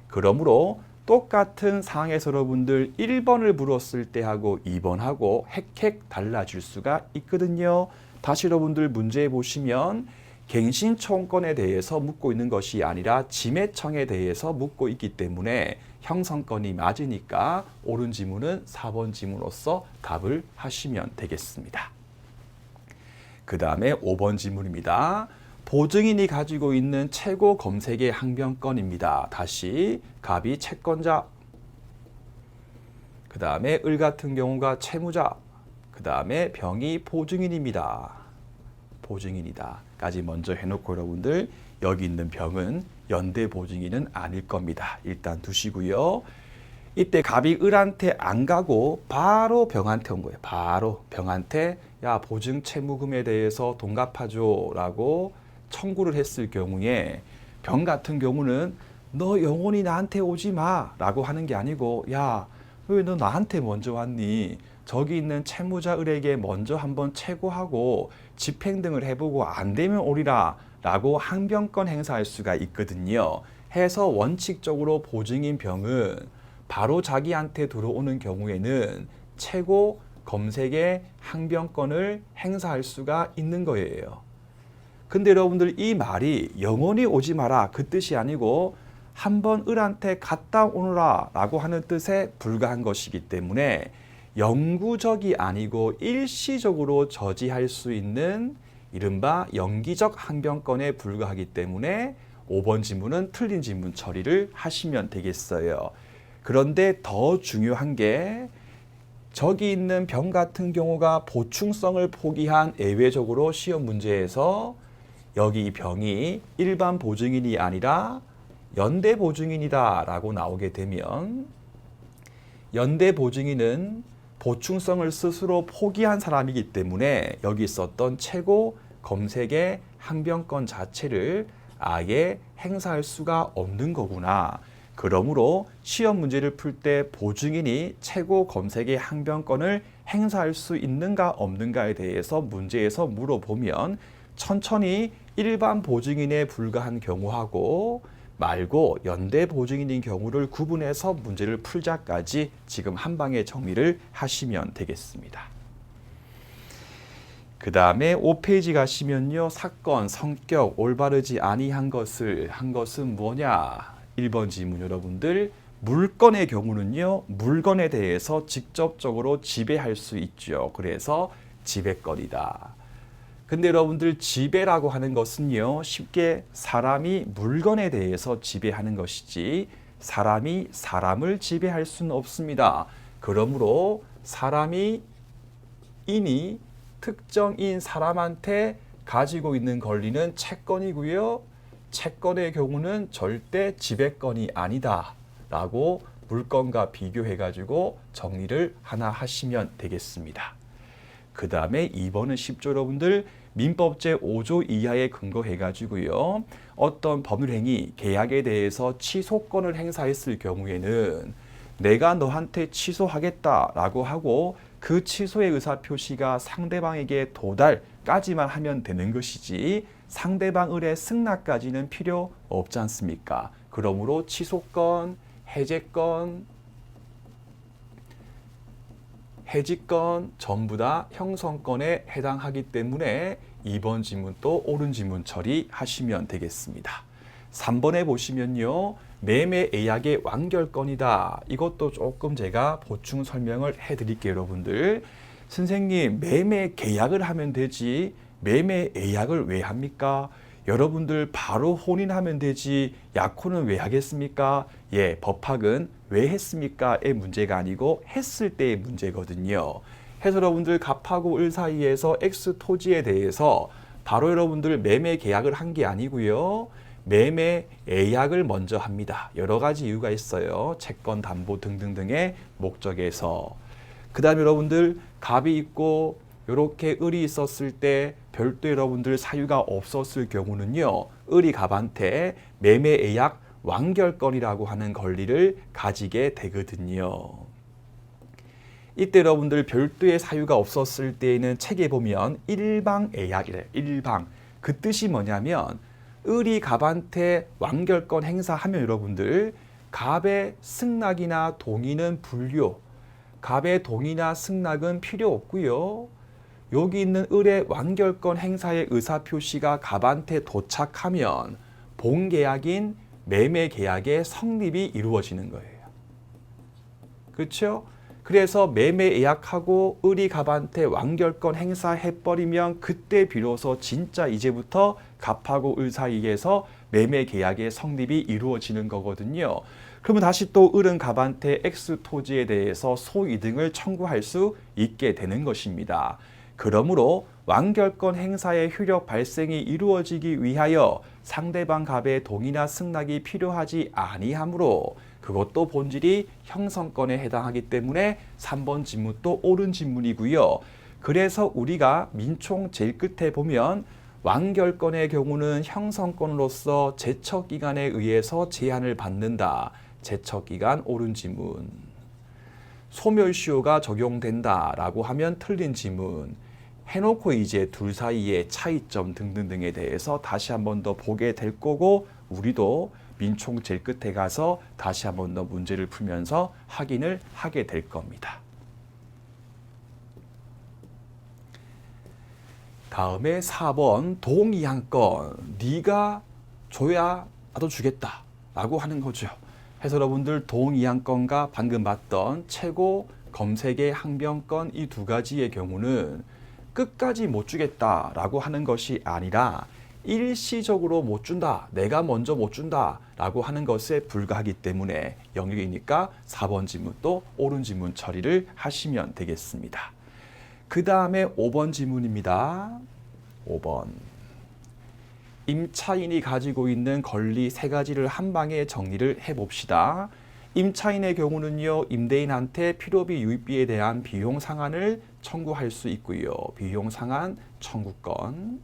그러므로 똑같은 상황에서 여러분들 1번을 물었을 때하고 2번하고 헥헥 달라질 수가 있거든요. 다시 여러분들 문제에 보시면 갱신청구권에 대해서 묻고 있는 것이 아니라 지매청에 대해서 묻고 있기 때문에 형성권이 맞으니까 옳은 지문은 4번 지문으로서 답을 하시면 되겠습니다. 그 다음에 5번 지문입니다. 보증인이 가지고 있는 최고 검색의 항변권입니다. 다시 갑이 채권자, 그 다음에 을 같은 경우가 채무자, 그 다음에 병이 보증인입니다. 보증인이다 까지 먼저 해놓고 여러분들 여기 있는 병은 연대 보증인은 아닐 겁니다. 일단 두시고요. 이때 갑이 을한테 안 가고 바로 병한테 온 거예요. 바로 병한테 야 보증 채무금에 대해서 돈 갚아줘 라고 청구를 했을 경우에 병 같은 경우는 너 영원히 나한테 오지 마 라고 하는 게 아니고 야 왜 너 나한테 먼저 왔니? 저기 있는 채무자 을에게 먼저 한번 채고하고 집행 등을 해보고 안 되면 오리라 라고 항변권 행사할 수가 있거든요. 해서 원칙적으로 보증인 병은 바로 자기한테 들어오는 경우에는 최고 검색의 항변권을 행사할 수가 있는 거예요. 근데 여러분들 이 말이 영원히 오지 마라 그 뜻이 아니고 한번 을한테 갔다 오너라 라고 하는 뜻에 불과한 것이기 때문에 영구적이 아니고 일시적으로 저지할 수 있는 이른바 영기적 항변권에 불과하기 때문에 5번 지문은 틀린 지문 처리를 하시면 되겠어요. 그런데 더 중요한 게 저기 있는 병 같은 경우가 보충성을 포기한 예외적으로 시험 문제에서 여기 이 병이 일반 보증인이 아니라 연대 보증인이다 라고 나오게 되면 연대 보증인은 보충성을 스스로 포기한 사람이기 때문에 여기 있었던 최고 검색의 항변권 자체를 아예 행사할 수가 없는 거구나. 그러므로 시험 문제를 풀 때 보증인이 최고 검색의 항변권을 행사할 수 있는가 없는가에 대해서 문제에서 물어보면 천천히 일반 보증인에 불과한 경우하고 말고 연대 보증인인 경우를 구분해서 문제를 풀자까지 지금 한 방에 정리를 하시면 되겠습니다. 그 다음에 5페이지 가시면요. 사건, 성격, 올바르지 아니한 것을 한 것은 뭐냐? 1번 지문 여러분들 물건의 경우는요. 물건에 대해서 직접적으로 지배할 수 있죠. 그래서 지배권이다. 근데 여러분들 지배라고 하는 것은요. 쉽게 사람이 물건에 대해서 지배하는 것이지 사람이 사람을 지배할 수는 없습니다. 그러므로 사람이 인이 특정인 사람한테 가지고 있는 권리는 채권이고요. 채권의 경우는 절대 지배권이 아니다 라고 물건과 비교해 가지고 정리를 하나 하시면 되겠습니다. 그 다음에 2번은 쉽죠 여러분들. 민법 제5조 이하에 근거해 가지고요. 어떤 법률행위, 계약에 대해서 취소권을 행사했을 경우에는 내가 너한테 취소하겠다라고 하고 그 취소의 의사표시가 상대방에게 도달까지만 하면 되는 것이지 상대방 을의 승낙까지는 필요 없지 않습니까? 그러므로 취소권, 해제권, 해지권 전부 다 형성권에 해당하기 때문에 2번 지문도 옳은 지문 처리하시면 되겠습니다. 3번에 보시면요. 매매 예약의 완결권이다. 이것도 조금 제가 보충 설명을 해드릴게요. 여러분들. 선생님 매매 계약을 하면 되지 매매 예약을 왜 합니까? 여러분들 바로 혼인하면 되지 약혼은 왜 하겠습니까? 예, 법학은 왜 했습니까?의 문제가 아니고 했을 때의 문제거든요. 해서 여러분들 갑하고 을 사이에서 X 토지에 대해서 바로 여러분들 매매 계약을 한 게 아니고요. 매매 예약을 먼저 합니다. 여러 가지 이유가 있어요. 채권 담보 등등등의 목적에서. 그 다음에 여러분들 갑이 있고 이렇게 을이 있었을 때 별도 여러분들 사유가 없었을 경우는요. 을이 갑한테 매매 예약 완결권이라고 하는 권리를 가지게 되거든요. 이때 여러분들 별도의 사유가 없었을 때에는 책에 보면 일방 예약이래요. 일방. 그 뜻이 뭐냐면 을이 갑한테 완결권 행사하면 여러분들 갑의 승낙이나 동의는 불료. 갑의 동의나 승낙은 필요 없고요. 여기 있는 을의 완결권 행사의 의사표시가 갑한테 도착하면 본계약인 매매계약의 성립이 이루어지는 거예요. 그렇죠? 그래서 매매 예약하고 을이 갑한테 완결권 행사해버리면 그때 비로소 진짜 이제부터 갑하고 을 사이에서 매매계약의 성립이 이루어지는 거거든요. 그러면 다시 또 을은 갑한테 X 토지에 대해서 소이등을 청구할 수 있게 되는 것입니다. 그러므로 완결권 행사의 효력 발생이 이루어지기 위하여 상대방 갑의 동의나 승낙이 필요하지 아니하므로 그것도 본질이 형성권에 해당하기 때문에 3번 지문도 옳은 지문이고요. 그래서 우리가 민총 제일 끝에 보면 완결권의 경우는 형성권으로서 제척기간에 의해서 제한을 받는다. 제척기간 옳은 지문. 소멸시효가 적용된다라고 하면 틀린 지문. 해놓고 이제 둘 사이의 차이점 등등등에 대해서 다시 한 번 더 보게 될 거고 우리도 민총 제일 끝에 가서 다시 한 번 더 문제를 풀면서 확인을 하게 될 겁니다. 다음에 4번 동의한건 네가 줘야 나도 주겠다 라고 하는 거죠. 해서 여러분들 동의한건과 방금 봤던 최고 검색의 항변권 이 두 가지의 경우는 끝까지 못 주겠다 라고 하는 것이 아니라 일시적으로 못 준다, 내가 먼저 못 준다 라고 하는 것에 불과하기 때문에 영역이니까 4번 지문도 옳은 지문 처리를 하시면 되겠습니다. 그 다음에 5번 지문입니다. 5번. 임차인이 가지고 있는 권리 3가지를 한 방에 정리를 해봅시다. 임차인의 경우는요, 임대인한테 필요비 유입비에 대한 비용 상환을 청구할 수 있고요. 비용 상환 청구권.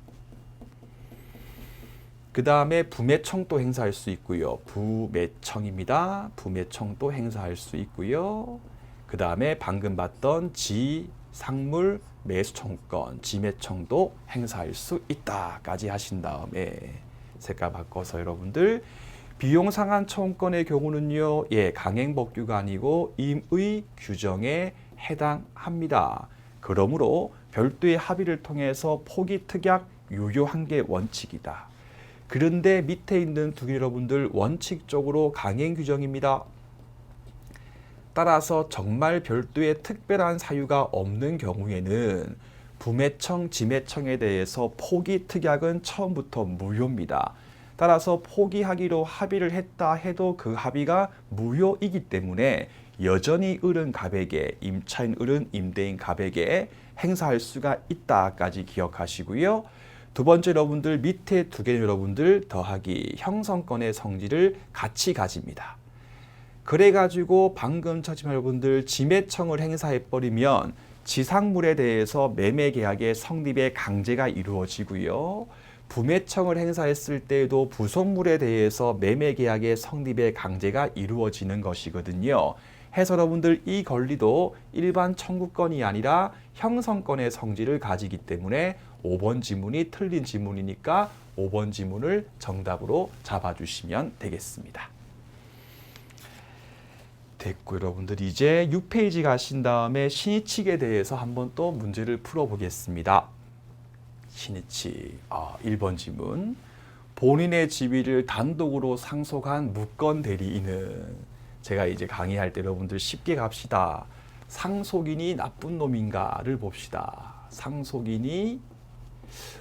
그 다음에 부매청도 행사할 수 있고요. 부매청입니다. 부매청도 행사할 수 있고요. 그 다음에 방금 봤던 지상물 매수청구권, 지매청도 행사할 수 있다까지 하신 다음에 색깔 바꿔서 여러분들 비용 상환 청구권의 경우는요, 강행법규가 아니고 임의 규정에 해당합니다. 그러므로 별도의 합의를 통해서 포기 특약 유효한 게 원칙이다. 그런데 밑에 있는 두 개 여러분들 원칙적으로 강행 규정입니다. 따라서 정말 별도의 특별한 사유가 없는 경우에는 부매청, 지매청에 대해서 포기 특약은 처음부터 무효입니다. 따라서 포기하기로 합의를 했다 해도 그 합의가 무효이기 때문에 여전히 을은 갑에게, 임차인 을은 임대인 갑에게 행사할 수가 있다까지 기억하시고요. 두 번째 여러분들 밑에 두 개 여러분들 더하기 형성권의 성질을 같이 가집니다. 그래가지고 방금 처지만 여러분들 지매청을 행사해버리면 지상물에 대해서 매매계약의 성립의 강제가 이루어지고요. 부매청을 행사했을 때에도 부속물에 대해서 매매계약의 성립의 강제가 이루어지는 것이거든요. 해서 여러분들 이 권리도 일반 청구권이 아니라 형성권의 성질을 가지기 때문에 5번 지문이 틀린 지문이니까 5번 지문을 정답으로 잡아주시면 되겠습니다. 됐고 여러분들 이제 6페이지 가신 다음에 신의칙에 대해서 한번 또 문제를 풀어보겠습니다. 신의칙 1번 지문. 본인의 지위를 단독으로 상속한 무권 대리인은 제가 이제 강의할 때 여러분들 쉽게 갑시다. 상속인이 나쁜 놈인가를 봅시다. 상속인이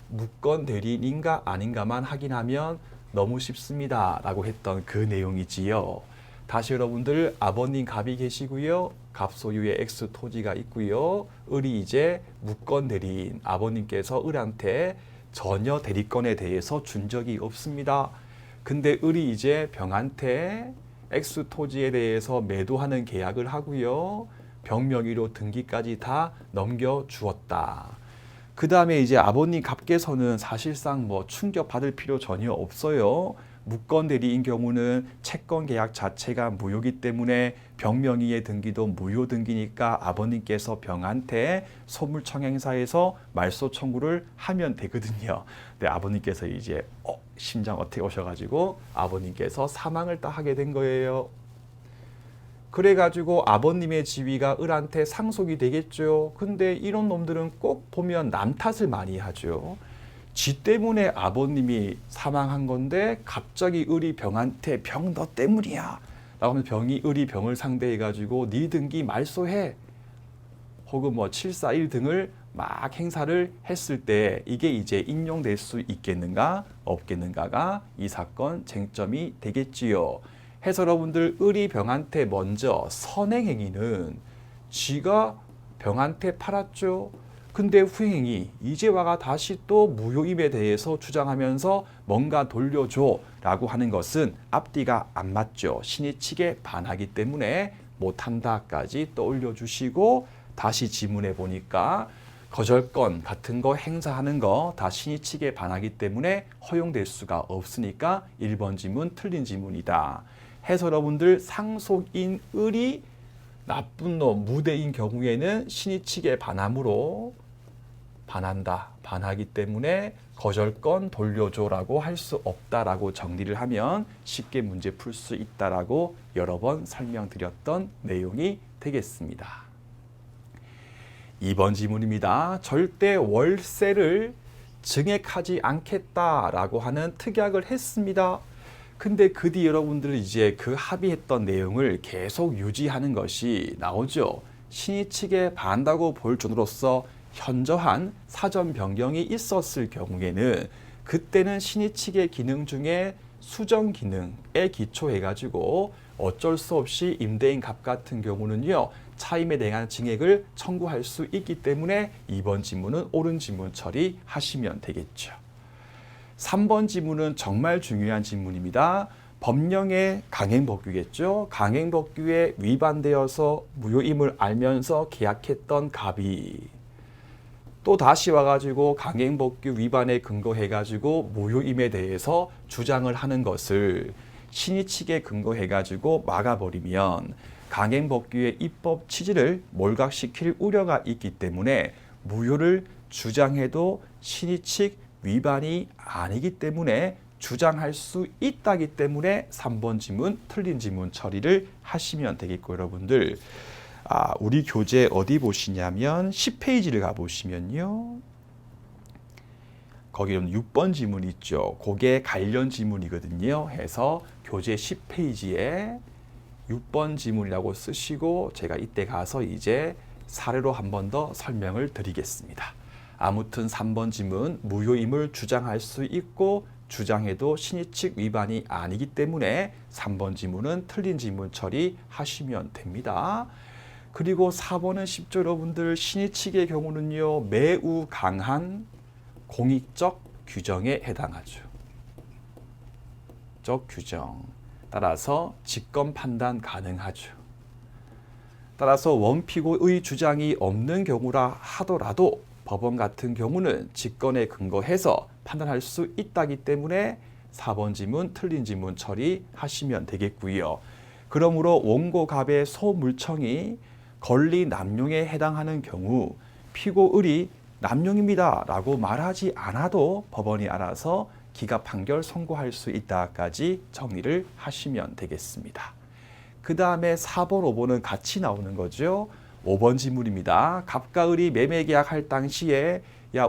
무권 대리인인가 아닌가만 확인하면 너무 쉽습니다 라고 했던 그 내용이지요. 다시 여러분들 아버님 갑이 계시고요. 갑 소유의 X 토지가 있고요. 을이 이제 무권 대리인, 아버님께서 을한테 전혀 대리권에 대해서 준 적이 없습니다. 근데 을이 이제 병한테 X 토지에 대해서 매도하는 계약을 하고요. 병 명의로 등기까지 다 넘겨주었다. 그 다음에 이제 아버님 갑께서는 사실상 뭐 충격받을 필요 전혀 없어요. 무권 대리인 경우는 채권 계약 자체가 무효이기 때문에 병 명의의 등기도 무효 등기니까 아버님께서 병한테 소물청 행사해서 말소 청구를 하면 되거든요. 근데 아버님께서 이제 심장 어떻게 오셔가지고 아버님께서 사망을 딱 하게 된 거예요. 그래가지고 아버님의 지위가 을한테 상속이 되겠죠. 근데 이런 놈들은 꼭 보면 남 탓을 많이 하죠. 지 때문에 아버님이 사망한 건데 갑자기 을이 병한테 병 너 때문이야 라고 하면 병이 을이 병을 상대해 가지고 네 등기 말소해 혹은 뭐 741 등을 막 행사를 했을 때 이게 이제 인용될 수 있겠는가 없겠는가가 이 사건 쟁점이 되겠지요. 해서 여러분들 을이 병한테 먼저 선행행위는 지가 병한테 팔았죠. 근데 후행이 이제 와가 다시 또 무효임에 대해서 주장하면서 뭔가 돌려줘 라고 하는 것은 앞뒤가 안 맞죠. 신의칙에 반하기 때문에 못한다까지 떠올려 주시고 다시 지문해 보니까 거절권 같은 거 행사하는 거 다 신의칙에 반하기 때문에 허용될 수가 없으니까 1번 지문 틀린 지문이다. 해서 여러분들 상속인 을이 나쁜 놈 무대인 경우에는 신의칙에 반함으로 반하기 때문에 거절권 돌려줘라고 할 수 없다라고 정리를 하면 쉽게 문제 풀 수 있다라고 여러 번 설명드렸던 내용이 되겠습니다. 2번 지문입니다. 절대 월세를 증액하지 않겠다라고 하는 특약을 했습니다. 근데 그 뒤 여러분들은 이제 그 합의했던 내용을 계속 유지하는 것이 나오죠. 신의 측에 반다고 볼 정도로서 현저한 사전 변경이 있었을 경우에는 그때는 신의 측의 기능 중에 수정 기능에 기초해가지고 어쩔 수 없이 임대인 값 같은 경우는요, 차임에 대한 증액을 청구할 수 있기 때문에 2번 지문은 옳은 지문 처리하시면 되겠죠. 3번 지문은 정말 중요한 지문입니다. 법령의 강행법규겠죠. 강행법규에 위반되어서 무효임을 알면서 계약했던 갑이 또 다시 와가지고 강행법규 위반에 근거해가지고 무효임에 대해서 주장을 하는 것을 신의 측에 근거해가지고 막아버리면 강행법규의 입법 취지를 몰각시킬 우려가 있기 때문에 무효를 주장해도 신의 측 위반이 아니기 때문에 주장할 수 있다기 때문에 3번 지문 틀린 지문 처리를 하시면 되겠고, 여러분들 우리 교재 어디 보시냐면 10페이지를 가보시면요, 거기는 6번 지문 있죠. 그게 관련 지문이거든요. 해서 교재 10페이지에 6번 지문이라고 쓰시고 제가 이때 가서 이제 사례로 한 번 더 설명을 드리겠습니다. 아무튼 3번 지문 무효임을 주장할 수 있고 주장해도 신의 측 위반이 아니기 때문에 3번 지문은 틀린 지문 처리하시면 됩니다. 그리고 4번은 쉽죠. 여러분들, 신의 측의 경우는요, 매우 강한 공익적 규정에 해당하죠. 적 규정. 따라서 직권 판단 가능하죠. 따라서 원피고의 주장이 없는 경우라 하더라도 법원 같은 경우는 직권에 근거해서 판단할 수 있다기 때문에 4번 지문 틀린 지문 처리하시면 되겠고요. 그러므로 원고갑의 소물청이 권리 남용에 해당하는 경우 피고을이 남용입니다 라고 말하지 않아도 법원이 알아서 기각 판결 선고할 수 있다까지 정리를 하시면 되겠습니다. 그 다음에 4번, 5번은 같이 나오는 거죠. 5번 지문입니다. 갑과 을이 매매 계약할 당시에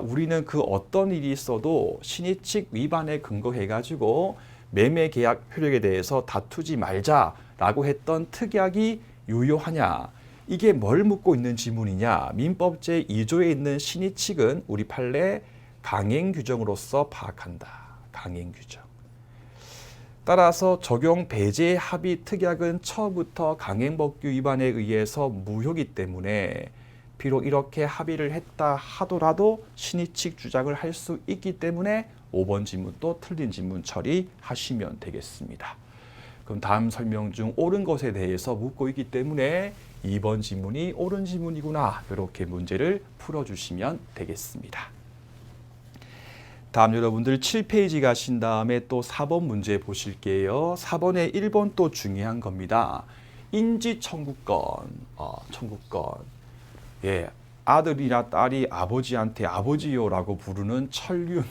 우리는 그 어떤 일이 있어도 신의 측 위반에 근거해가지고 매매 계약 효력에 대해서 다투지 말자라고 했던 특약이 유효하냐? 이게 뭘 묻고 있는 지문이냐? 민법 제2조에 있는 신의 측은 우리 판례 강행 규정으로서 파악한다. 강행 규정. 따라서 적용 배제 합의 특약은 처음부터 강행법규 위반에 의해서 무효이기 때문에 비록 이렇게 합의를 했다 하더라도 신의 측 주장을 할 수 있기 때문에 5번 지문도 틀린 지문 처리하시면 되겠습니다. 그럼 다음 설명 중 옳은 것에 대해서 묻고 있기 때문에 2번 지문이 옳은 지문이구나, 이렇게 문제를 풀어주시면 되겠습니다. 다음 여러분들 7페이지 가신 다음에 또 4번 문제 보실게요. 4번에 1번 또 중요한 겁니다. 인지 청구권. 청구권. 예, 아들이나 딸이 아버지한테 아버지요라고 부르는 천륜.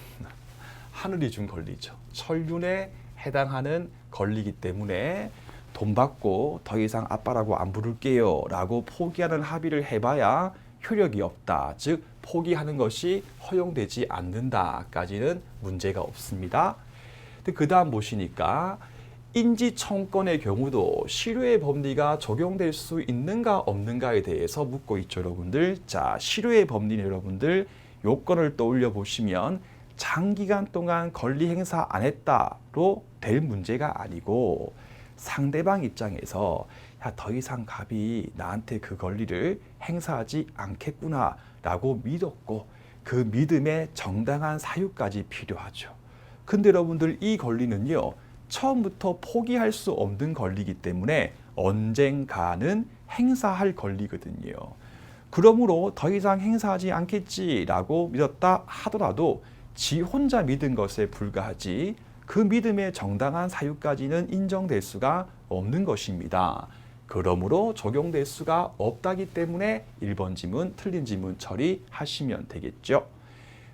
하늘이 준 권리죠. 천륜에 해당하는 권리이기 때문에 돈 받고 더 이상 아빠라고 안 부를게요 라고 포기하는 합의를 해봐야 효력이 없다. 즉 포기하는 것이 허용되지 않는다까지는 문제가 없습니다. 그 다음 보시니까 인지청구권의 경우도 실효의 법리가 적용될 수 있는가 없는가에 대해서 묻고 있죠, 여러분들. 자, 실효의 법리는 여러분들 요건을 떠올려 보시면 장기간 동안 권리 행사 안 했다로 될 문제가 아니고 상대방 입장에서 더 이상 갑이 나한테 그 권리를 행사하지 않겠구나 라고 믿었고 그 믿음에 정당한 사유까지 필요하죠. 근데 여러분들 이 권리는요, 처음부터 포기할 수 없는 권리이기 때문에 언젠가는 행사할 권리거든요. 그러므로 더 이상 행사하지 않겠지라고 믿었다 하더라도 지 혼자 믿은 것에 불과하지 그 믿음의 정당한 사유까지는 인정될 수가 없는 것입니다. 그러므로 적용될 수가 없다기 때문에 1번 지문 틀린 지문 처리하시면 되겠죠.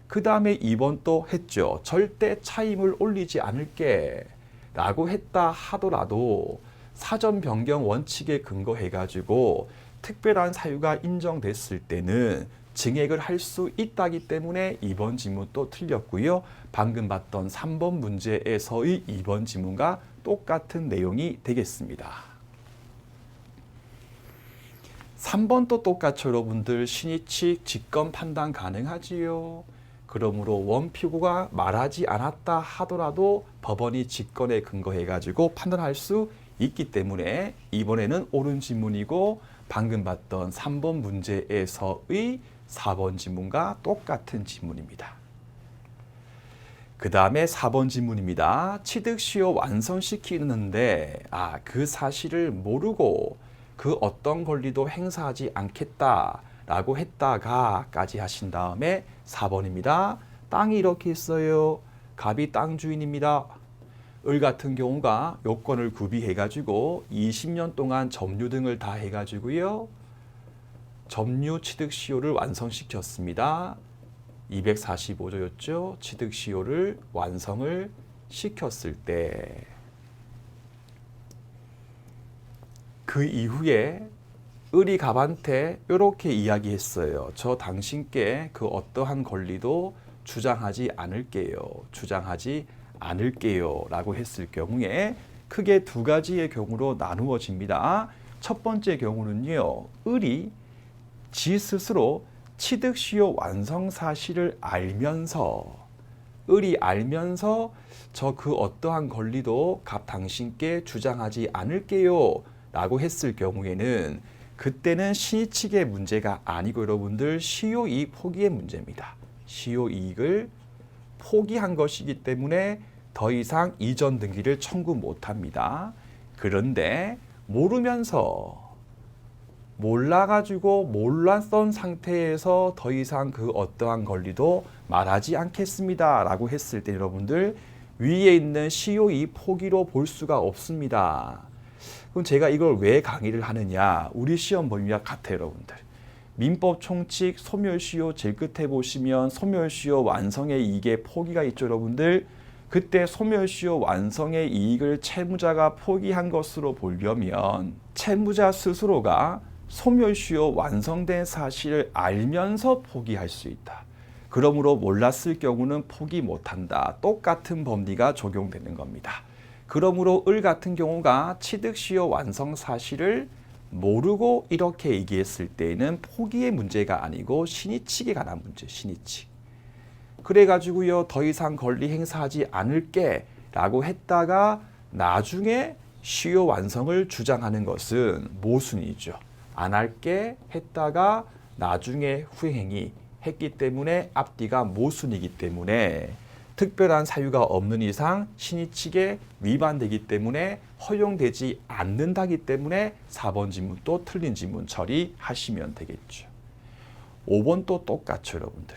그 다음에 2번 또 했죠. 절대 차임을 올리지 않을게 라고 했다 하더라도 사전 변경 원칙에 근거해 가지고 특별한 사유가 인정됐을 때는 증액을 할 수 있다기 때문에 2번 지문 또 틀렸고요. 방금 봤던 3번 문제에서의 2번 지문과 똑같은 내용이 되겠습니다. 3번도 똑같죠. 여러분들 신의칙 직권 판단 가능하지요. 그러므로 원피고가 말하지 않았다 하더라도 법원이 직권에 근거해 가지고 판단할 수 있기 때문에 이번에는 옳은 지문이고 방금 봤던 3번 문제에서의 4번 지문과 똑같은 지문입니다. 그 다음에 4번 지문입니다. 취득시효 완성시키는데 그 사실을 모르고 그 어떤 권리도 행사하지 않겠다라고 했다가까지 하신 다음에 4번입니다. 땅이 이렇게 있어요. 갑이 땅 주인입니다. 을 같은 경우가 요건을 구비해가지고 20년 동안 점유 등을 다 해가지고요. 점유 취득시효를 완성시켰습니다. 245조였죠. 취득시효를 완성을 시켰을 때 그 이후에 을이 갑한테 이렇게 이야기했어요. 저 당신께 그 어떠한 권리도 주장하지 않을게요. 주장하지 않을게요. 라고 했을 경우에 크게 두 가지의 경우로 나누어집니다. 첫 번째 경우는요. 을이 지 스스로 취득시효 완성 사실을 알면서 을이 알면서 저 그 어떠한 권리도 갑 당신께 주장하지 않을게요. 라고 했을 경우에는 그때는 신의칙의 문제가 아니고 여러분들 시효이익 포기의 문제입니다. 시효이익을 포기한 것이기 때문에 더 이상 이전 등기를 청구 못합니다. 그런데 모르면서 몰라가지고 몰랐던 상태에서 더 이상 그 어떠한 권리도 말하지 않겠습니다. 라고 했을 때 여러분들 위에 있는 시효이익 포기로 볼 수가 없습니다. 그럼 제가 이걸 왜 강의를 하느냐? 우리 시험 범위와 같아요, 여러분들. 민법 총칙 소멸시효 제일 끝에 보시면 소멸시효 완성의 이익의 포기가 있죠, 여러분들. 그때 소멸시효 완성의 이익을 채무자가 포기한 것으로 보려면 채무자 스스로가 소멸시효 완성된 사실을 알면서 포기할 수 있다. 그러므로 몰랐을 경우는 포기 못한다. 똑같은 법리가 적용되는 겁니다. 그러므로 을 같은 경우가 취득시효 완성 사실을 모르고 이렇게 얘기했을 때에는 포기의 문제가 아니고 신의칙에 관한 문제, 신의칙. 그래가지고요, 더 이상 권리 행사하지 않을게 라고 했다가 나중에 시효 완성을 주장하는 것은 모순이죠. 안 할게 했다가 나중에 후행이 했기 때문에 앞뒤가 모순이기 때문에 특별한 사유가 없는 이상 신의칙에 위반되기 때문에 허용되지 않는다기 때문에 4번 지문 또 틀린 지문 처리하시면 되겠죠. 5번 또 똑같죠, 여러분들.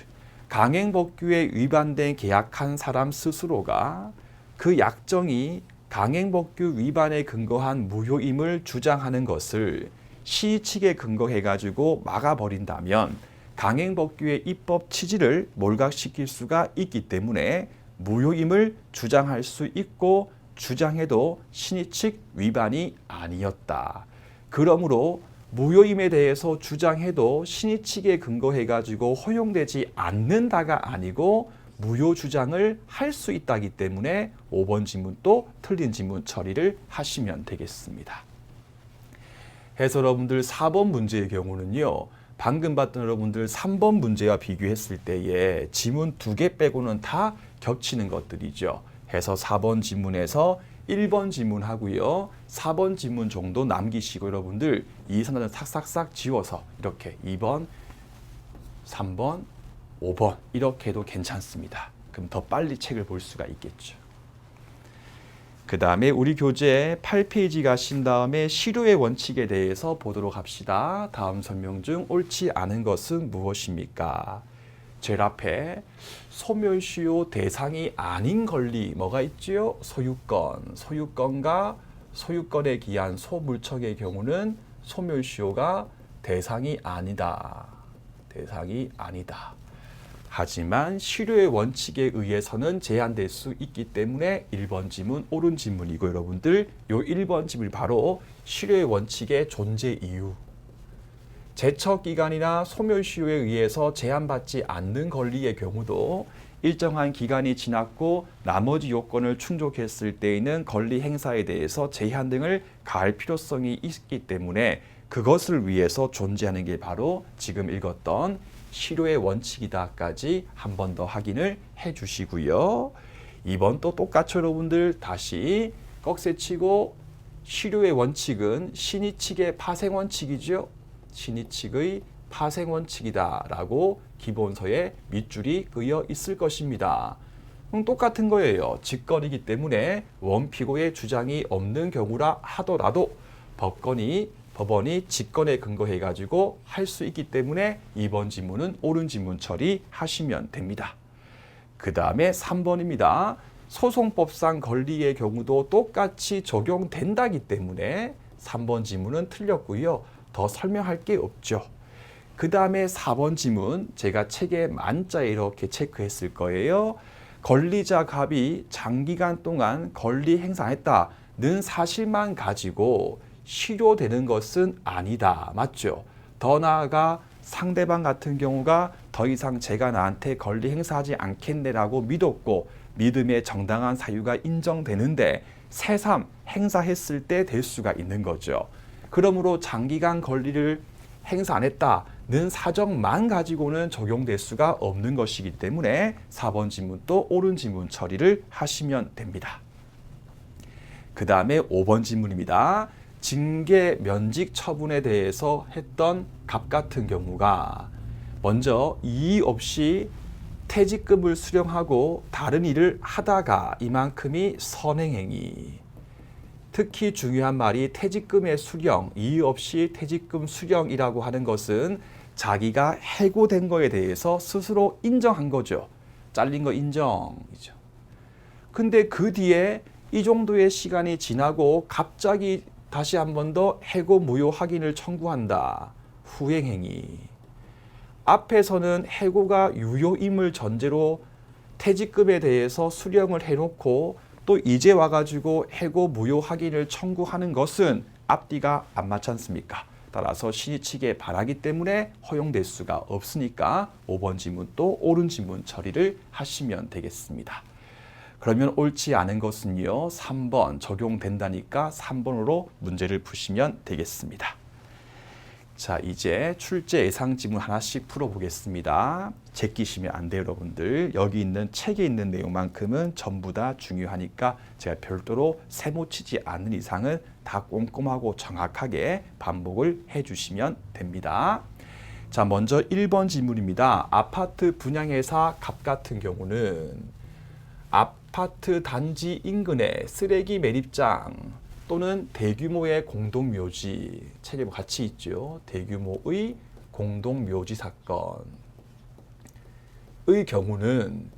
강행법규에 위반된 계약한 사람 스스로가 그 약정이 강행법규 위반에 근거한 무효임을 주장하는 것을 시의칙에 근거해가지고 막아버린다면 강행법규의 입법 취지를 몰각시킬 수가 있기 때문에 무효임을 주장할 수 있고 주장해도 신의칙 위반이 아니었다. 그러므로 무효임에 대해서 주장해도 신의칙에 근거해가지고 허용되지 않는다가 아니고 무효 주장을 할 수 있다기 때문에 5번 지문 또 틀린 지문 처리를 하시면 되겠습니다. 해서 여러분들 4번 문제의 경우는요. 방금 봤던 여러분들 3번 문제와 비교했을 때에 지문 2개 빼고는 다 겹치는 것들이죠. 해서 4번 지문에서 1번 지문하고요. 4번 지문 정도 남기시고 여러분들 이 선을 싹싹싹 지워서 이렇게 2번, 3번, 5번 이렇게 해도 괜찮습니다. 그럼 더 빨리 책을 볼 수가 있겠죠. 그 다음에 우리 교재 8페이지 가신 다음에 실효의 원칙에 대해서 보도록 합시다. 다음 설명 중 옳지 않은 것은 무엇입니까? 제일 앞에 소멸시효 대상이 아닌 권리 뭐가 있지요? 소유권. 소유권과 소유권에 기한 소물청의 경우는 소멸시효가 대상이 아니다. 대상이 아니다. 하지만 실효의 원칙에 의해서는 제한될 수 있기 때문에 1번 지문 옳은 지문이고 여러분들 요 1번 지문 바로 실효의 원칙의 존재 이유. 제척기간이나 소멸시효에 의해서 제한받지 않는 권리의 경우도 일정한 기간이 지났고 나머지 요건을 충족했을 때에는 권리 행사에 대해서 제한 등을 가할 필요성이 있기 때문에 그것을 위해서 존재하는 게 바로 지금 읽었던 실효의 원칙이다까지 한 번 더 확인을 해 주시고요. 2번 또 똑같이 여러분들 다시 꺽쇠치고 실효의 원칙은 신의칙의 파생원칙이죠. 신의칙의 파생원칙이다라고 기본서에 밑줄이 그여 있을 것입니다. 똑같은 거예요. 직권이기 때문에 원피고의 주장이 없는 경우라 하더라도 법원이 직권에 근거해 가지고 할 수 있기 때문에 2번 지문은 옳은 지문 처리하시면 됩니다. 그 다음에 3번입니다. 소송법상 권리의 경우도 똑같이 적용된다기 때문에 3번 지문은 틀렸고요. 더 설명할 게 없죠. 그 다음에 4번 지문 제가 책에 만자에 이렇게 체크했을 거예요. 권리자 갑이 장기간 동안 권리 행사했다는 사실만 가지고 실효되는 것은 아니다. 맞죠? 더 나아가 상대방 같은 경우가 더 이상 제가 나한테 권리 행사하지 않겠네라고 믿었고 믿음의 정당한 사유가 인정되는데 새삼 행사했을 때 될 수가 있는 거죠. 그러므로 장기간 권리를 행사 안 했다는 사정만 가지고는 적용될 수가 없는 것이기 때문에 4번 지문도 옳은 지문 처리를 하시면 됩니다. 그 다음에 5번 지문입니다. 징계 면직 처분에 대해서 했던 갑 같은 경우가 먼저 이의 없이 퇴직금을 수령하고 다른 일을 하다가 이만큼이 선행행위. 특히 중요한 말이 퇴직금의 수령, 이의 없이 퇴직금 수령이라고 하는 것은 자기가 해고된 거에 대해서 스스로 인정한 거죠. 잘린 거 인정이죠. 근데 그 뒤에 이 정도의 시간이 지나고 갑자기 다시 한 번 더 해고 무효 확인을 청구한다. 후행행위. 앞에서는 해고가 유효임을 전제로 퇴직금에 대해서 수령을 해놓고 또 이제 와가지고 해고 무효 확인을 청구하는 것은 앞뒤가 안 맞지 않습니까? 따라서 신의칙에 반하기 때문에 허용될 수가 없으니까 5번 지문 또 옳은 지문 처리를 하시면 되겠습니다. 그러면 옳지 않은 것은요. 3번 적용된다니까 3번으로 문제를 푸시면 되겠습니다. 자, 이제 출제 예상 지문 하나씩 풀어보겠습니다. 제끼시면 안 돼요, 여러분들. 여기 있는 책에 있는 내용만큼은 전부 다 중요하니까 제가 별도로 세모치지 않는 이상은 다 꼼꼼하고 정확하게 반복을 해주시면 됩니다. 자, 먼저 1번 지문입니다. 아파트 분양회사 갑 같은 경우는 아파트 단지 인근에 쓰레기 매립장 또는 대규모의 공동묘지, 책에 같이 있죠. 대규모의 공동묘지 사건의 경우는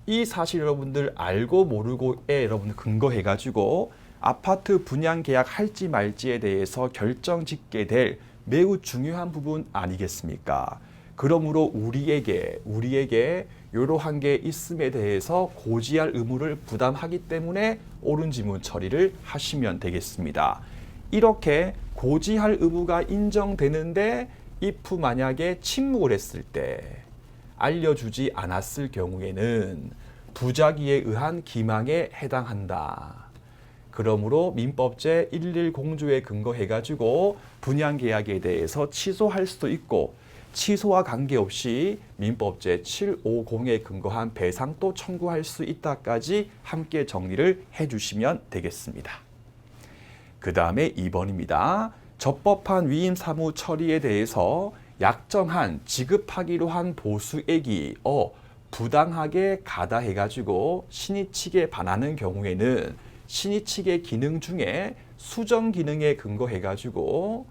이 사실 여러분들 알고 모르고에 여러분들 근거해가지고 아파트 분양 계약 할지 말지에 대해서 결정 짓게 될 매우 중요한 부분 아니겠습니까? 그러므로 우리에게 이러한 게 있음에 대해서 고지할 의무를 부담하기 때문에 옳은 지문 처리를 하시면 되겠습니다. 이렇게 고지할 의무가 인정되는데 if 만약에 침묵을 했을 때 알려주지 않았을 경우에는 부작위에 의한 기망에 해당한다. 그러므로 민법제 110조에 근거해가지고 분양계약에 대해서 취소할 수도 있고 취소와 관계없이 민법제 750에 근거한 배상도 청구할 수 있다까지 함께 정리를 해주시면 되겠습니다. 그 다음에 2번입니다. 적법한 위임 사무 처리에 대해서 약정한 지급하기로 한 보수액이 부당하게 가다해가지고 신의 측에 반하는 경우에는 신의 측의 기능 중에 수정 기능에 근거해가지고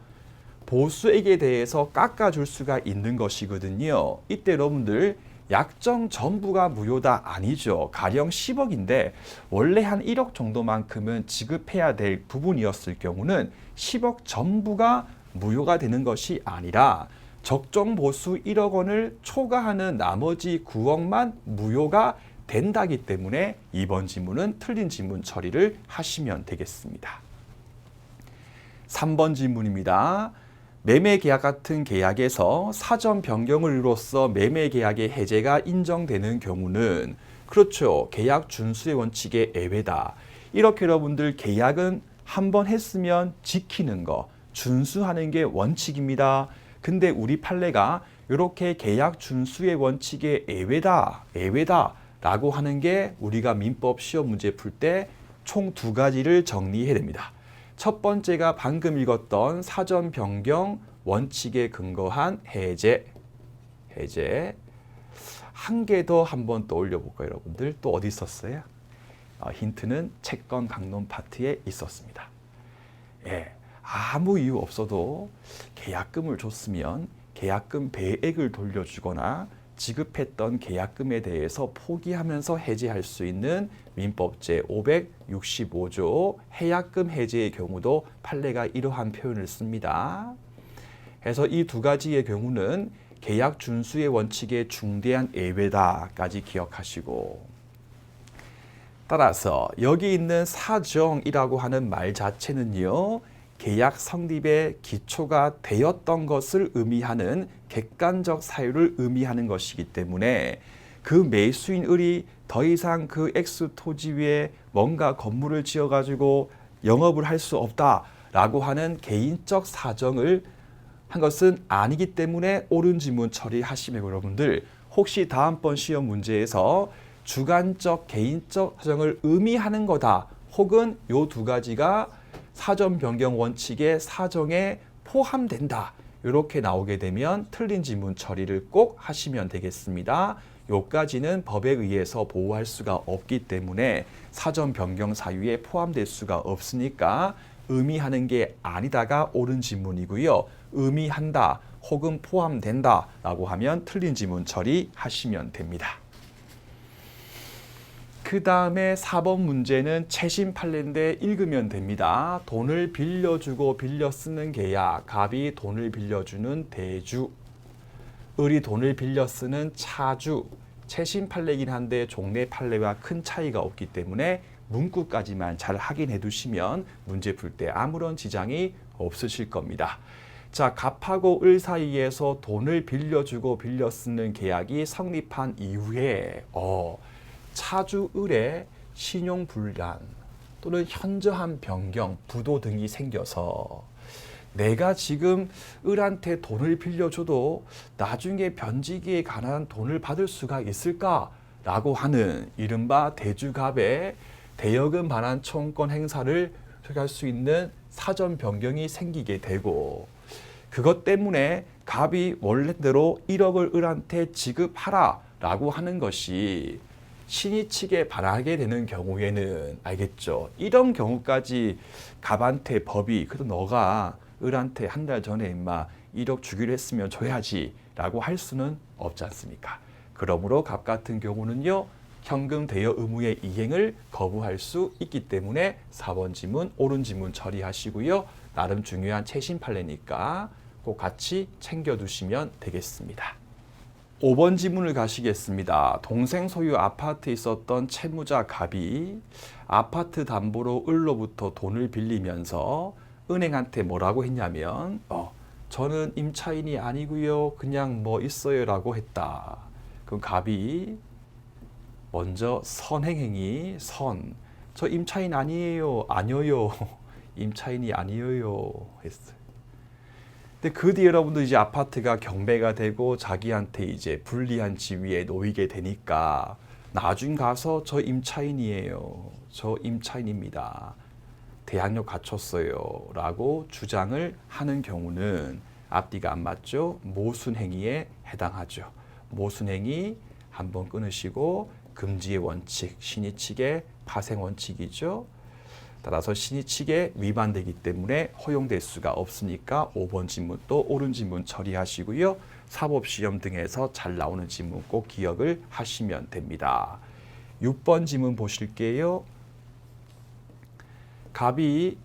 보수액에 대해서 깎아줄 수가 있는 것이거든요. 이때 여러분들 약정 전부가 무효다 아니죠. 가령 10억인데 원래 한 1억 정도만큼은 지급해야 될 부분이었을 경우는 10억 전부가 무효가 되는 것이 아니라 적정 보수 1억 원을 초과하는 나머지 9억만 무효가 된다기 때문에 이번 지문은 틀린 지문 처리를 하시면 되겠습니다. 3번 질문입니다. 매매 계약 같은 계약에서 사전 변경을 이루어서 매매 계약의 해제가 인정되는 경우는 그렇죠. 계약 준수의 원칙의 예외다. 이렇게 여러분들 계약은 한 번 했으면 지키는 거, 준수하는 게 원칙입니다. 근데 우리 판례가 이렇게 계약 준수의 원칙의 예외다 라고 하는 게 우리가 민법 시험 문제 풀 때 총 두 가지를 정리해야 됩니다. 첫 번째가 방금 읽었던 사전 변경 원칙에 근거한 해제. 한 개 더 한번 떠올려 볼까요, 여러분들? 또 어디 있었어요? 힌트는 채권 강론 파트에 있었습니다. 예, 아무 이유 없어도 계약금을 줬으면 계약금 배액을 돌려주거나 지급했던 계약금에 대해서 포기하면서 해지할 수 있는 민법 제565조 해약금 해제의 경우도 판례가 이러한 표현을 씁니다. 그래서 이 두 가지의 경우는 계약 준수의 원칙의 중대한 예외다까지 기억하시고, 따라서 여기 있는 사정이라고 하는 말 자체는요, 계약 성립의 기초가 되었던 것을 의미하는 객관적 사유를 의미하는 것이기 때문에 그 매수인 을이 더 이상 그 X 토지 위에 뭔가 건물을 지어가지고 영업을 할 수 없다라고 하는 개인적 사정을 한 것은 아니기 때문에 옳은 지문 처리하시면 여러분들 혹시 다음번 시험 문제에서 주관적 개인적 사정을 의미하는 거다 혹은 요 두 가지가 사전 변경 원칙의 사정에 포함된다 이렇게 나오게 되면 틀린 지문 처리를 꼭 하시면 되겠습니다. 요까지는 법에 의해서 보호할 수가 없기 때문에 사전 변경 사유에 포함될 수가 없으니까 의미하는 게 아니다가 옳은 지문이고요. 의미한다 혹은 포함된다 라고 하면 틀린 지문 처리하시면 됩니다. 그 다음에 4번 문제는 최신 판례인데 읽으면 됩니다. 돈을 빌려주고 빌려 쓰는 계약, 갑이 돈을 빌려주는 대주, 을이 돈을 빌려 쓰는 차주, 최신 판례이긴 한데 종래 판례와 큰 차이가 없기 때문에 문구까지만 잘 확인해 두시면 문제 풀 때 아무런 지장이 없으실 겁니다. 자, 갑하고 을 사이에서 돈을 빌려주고 빌려 쓰는 계약이 성립한 이후에 차주 을의 신용불량 또는 현저한 변경, 부도 등이 생겨서 내가 지금 을한테 돈을 빌려줘도 나중에 변지기에 관한 돈을 받을 수가 있을까라고 하는 이른바 대주갑의 대여금 반환 청구권 행사를 할 수 있는 사전 변경이 생기게 되고 그것 때문에 갑이 원래대로 1억을 을한테 지급하라라고 하는 것이 신이 측에 바라게 되는 경우에는 알겠죠. 이런 경우까지 갑한테 법이 그래도 너가 을한테 한 달 전에 임마 1억 주기로 했으면 줘야지 라고 할 수는 없지 않습니까? 그러므로 갑 같은 경우는요. 현금 대여 의무의 이행을 거부할 수 있기 때문에 4번 지문, 옳은 지문 처리하시고요. 나름 중요한 최신 판례니까 꼭 같이 챙겨두시면 되겠습니다. 5번 지문을 가시겠습니다. 동생 소유 아파트에 있었던 채무자 갑이 아파트 담보로 을로부터 돈을 빌리면서 은행한테 뭐라고 했냐면 저는 임차인이 아니고요. 그냥 뭐 있어요 라고 했다. 그럼 갑이 먼저 선행행위 저 임차인 아니에요. 아니요. 임차인이 아니에요 했어요. 근데 그 뒤에 여러분들 이제 아파트가 경매가 되고 자기한테 이제 불리한 지위에 놓이게 되니까 나중 가서 저 임차인이에요. 저 임차인입니다. 대항력 갖췄어요. 라고 주장을 하는 경우는 앞뒤가 안 맞죠? 모순행위에 해당하죠. 모순행위 한번 끊으시고 금지의 원칙, 신의 측의 파생 원칙이죠. 따라서 신의 측에 위반되기 때문에 허용될 수가 없으니까 5번 지문 또 옳은 지문 처리하시고요. 사법시험 등에서 잘 나오는 지문 꼭 기억을 하시면 됩니다. 6번 지문 보실게요. 갑이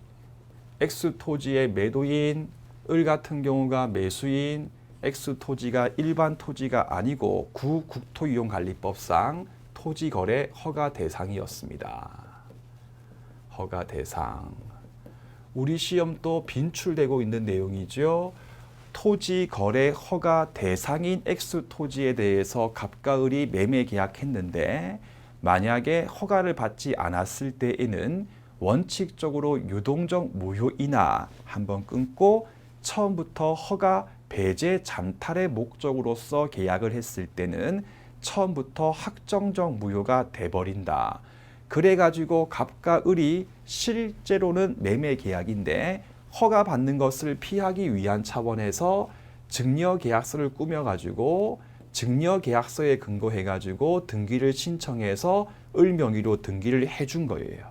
X 토지의 매도인, 을 같은 경우가 매수인, X 토지가 일반 토지가 아니고 국토이용관리법상 토지거래 허가 대상이었습니다. 허가 대상. 우리 시험 또 빈출되고 있는 내용이죠. 토지 거래 허가 대상인 X 토지에 대해서 갑과 을이 매매 계약했는데 만약에 허가를 받지 않았을 때에는 원칙적으로 유동적 무효이나 한번 끊고 처음부터 허가 배제 잠탈의 목적으로서 계약을 했을 때는 처음부터 확정적 무효가 돼버린다. 그래가지고 갑과 을이 실제로는 매매 계약인데 허가 받는 것을 피하기 위한 차원에서 증여계약서를 꾸며가지고 증여계약서에 근거해가지고 등기를 신청해서 을 명의로 등기를 해준 거예요.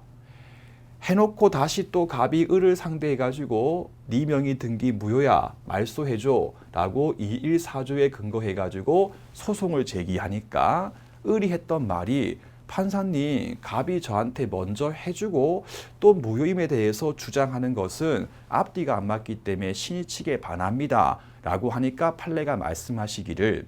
해놓고 다시 또 갑이 을을 상대해가지고 네 명의 등기 무효야 말소해줘 라고 214조에 근거해가지고 소송을 제기하니까 을이 했던 말이 판사님, 갑이 저한테 먼저 해주고 또 무효임에 대해서 주장하는 것은 앞뒤가 안 맞기 때문에 신의 측에 반합니다 라고 하니까 판례가 말씀하시기를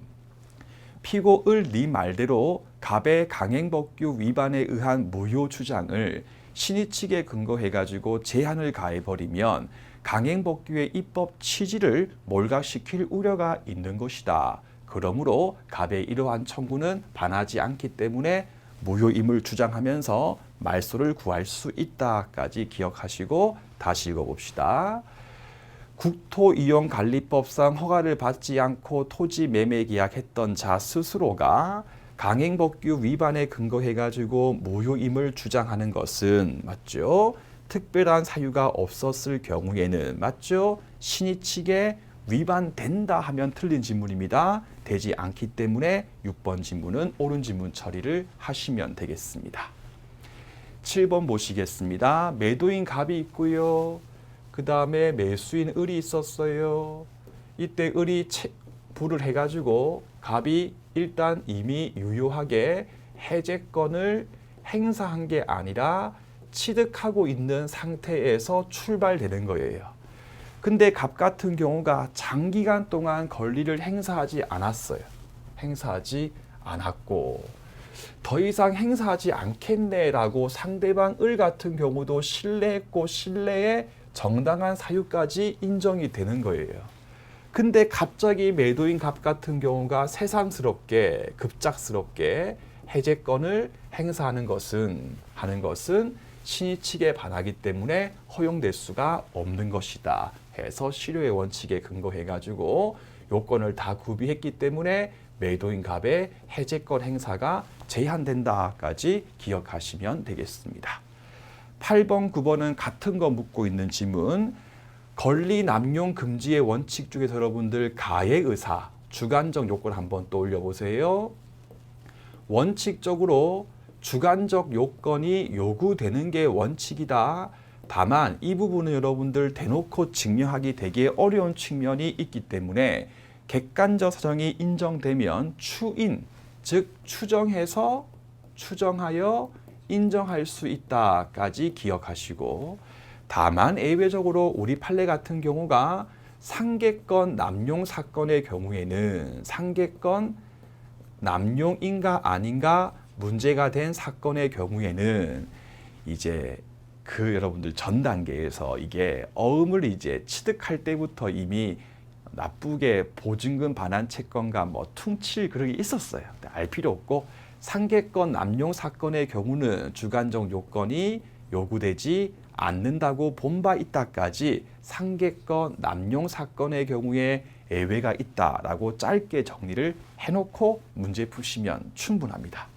피고 을 네 말대로 갑의 강행법규 위반에 의한 무효 주장을 신의 측에 근거해가지고 제한을 가해버리면 강행법규의 입법 취지를 몰각시킬 우려가 있는 것이다. 그러므로 갑의 이러한 청구는 반하지 않기 때문에 무효임을 주장하면서 말소를 구할 수 있다까지 기억하시고 다시 읽어봅시다. 국토이용관리법상 허가를 받지 않고 토지 매매 계약했던 자 스스로가 강행법규 위반에 근거해가지고 무효임을 주장하는 것은 맞죠? 특별한 사유가 없었을 경우에는 맞죠? 신의 측에 위반된다 하면 틀린 지문입니다. 되지 않기 때문에 6번 지문은 옳은 지문 처리를 하시면 되겠습니다. 7번 보시겠습니다. 매도인 갑이 있고요. 그 다음에 매수인 을이 있었어요. 이때 을이 불을 해가지고 갑이 일단 이미 유효하게 해제권을 행사한 게 아니라 취득하고 있는 상태에서 출발되는 거예요. 근데 갑 같은 경우가 장기간 동안 권리를 행사하지 않았어요. 행사하지 않았고 더 이상 행사하지 않겠네라고 상대방 을 같은 경우도 신뢰했고 신뢰에 정당한 사유까지 인정이 되는 거예요. 근데 갑자기 매도인 갑 같은 경우가 새삼스럽게 급작스럽게 해제권을 행사하는 것은 신의 측에 반하기 때문에 허용될 수가 없는 것이다 해서 실효의 원칙에 근거해가지고 요건을 다 구비했기 때문에 매도인 갑의 해제권 행사가 제한된다까지 기억하시면 되겠습니다. 8번, 9번은 같은 거 묻고 있는 지문. 권리 남용 금지의 원칙 중에서 여러분들 가의 의사, 주관적 요건 한번 떠올려 보세요. 원칙적으로 주관적 요건이 요구되는 게 원칙이다. 다만 이 부분은 여러분들 대놓고 증명하기 되게 어려운 측면이 있기 때문에 객관적 사정이 인정되면 추인, 즉 추정하여 인정할 수 있다까지 기억하시고 다만 예외적으로 우리 판례 같은 경우가 상계권 남용 사건의 경우에는 상계권 남용인가 아닌가 문제가 된 사건의 경우에는 이제 그 여러분들 전 단계에서 이게 어음을 이제 취득할 때부터 이미 나쁘게 보증금 반환 채권과 뭐 퉁칠 그런 게 있었어요. 알 필요 없고 상계권 남용 사건의 경우는 주관적 요건이 요구되지 않는다고 본 바 있다까지 상계권 남용 사건의 경우에 예외가 있다라고 짧게 정리를 해놓고 문제 푸시면 충분합니다.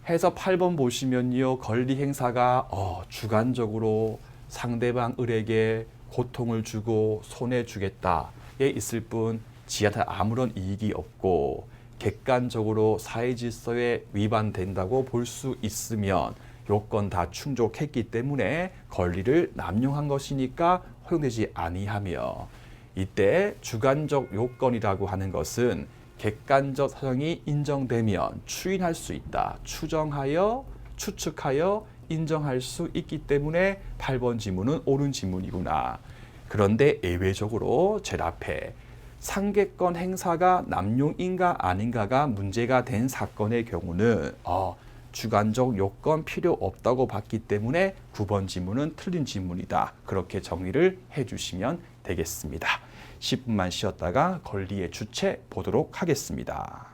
해서 8번 보시면요. 권리 행사가 주관적으로 상대방 을에게 고통을 주고 손해 주겠다에 있을 뿐 지한테 아무런 이익이 없고 객관적으로 사회질서에 위반된다고 볼 수 있으면 요건 다 충족했기 때문에 권리를 남용한 것이니까 허용되지 아니하며 이때 주관적 요건이라고 하는 것은 객관적 사정이 인정되면 추인할 수 있다. 추측하여 인정할 수 있기 때문에 8번 지문은 옳은 지문이구나. 그런데 예외적으로 제일 앞에 상계권 행사가 남용인가 아닌가가 문제가 된 사건의 경우는 주관적 요건 필요 없다고 봤기 때문에 9번 지문은 틀린 지문이다. 그렇게 정리를 해주시면 되겠습니다. 10분만 쉬었다가 권리의 주체 보도록 하겠습니다.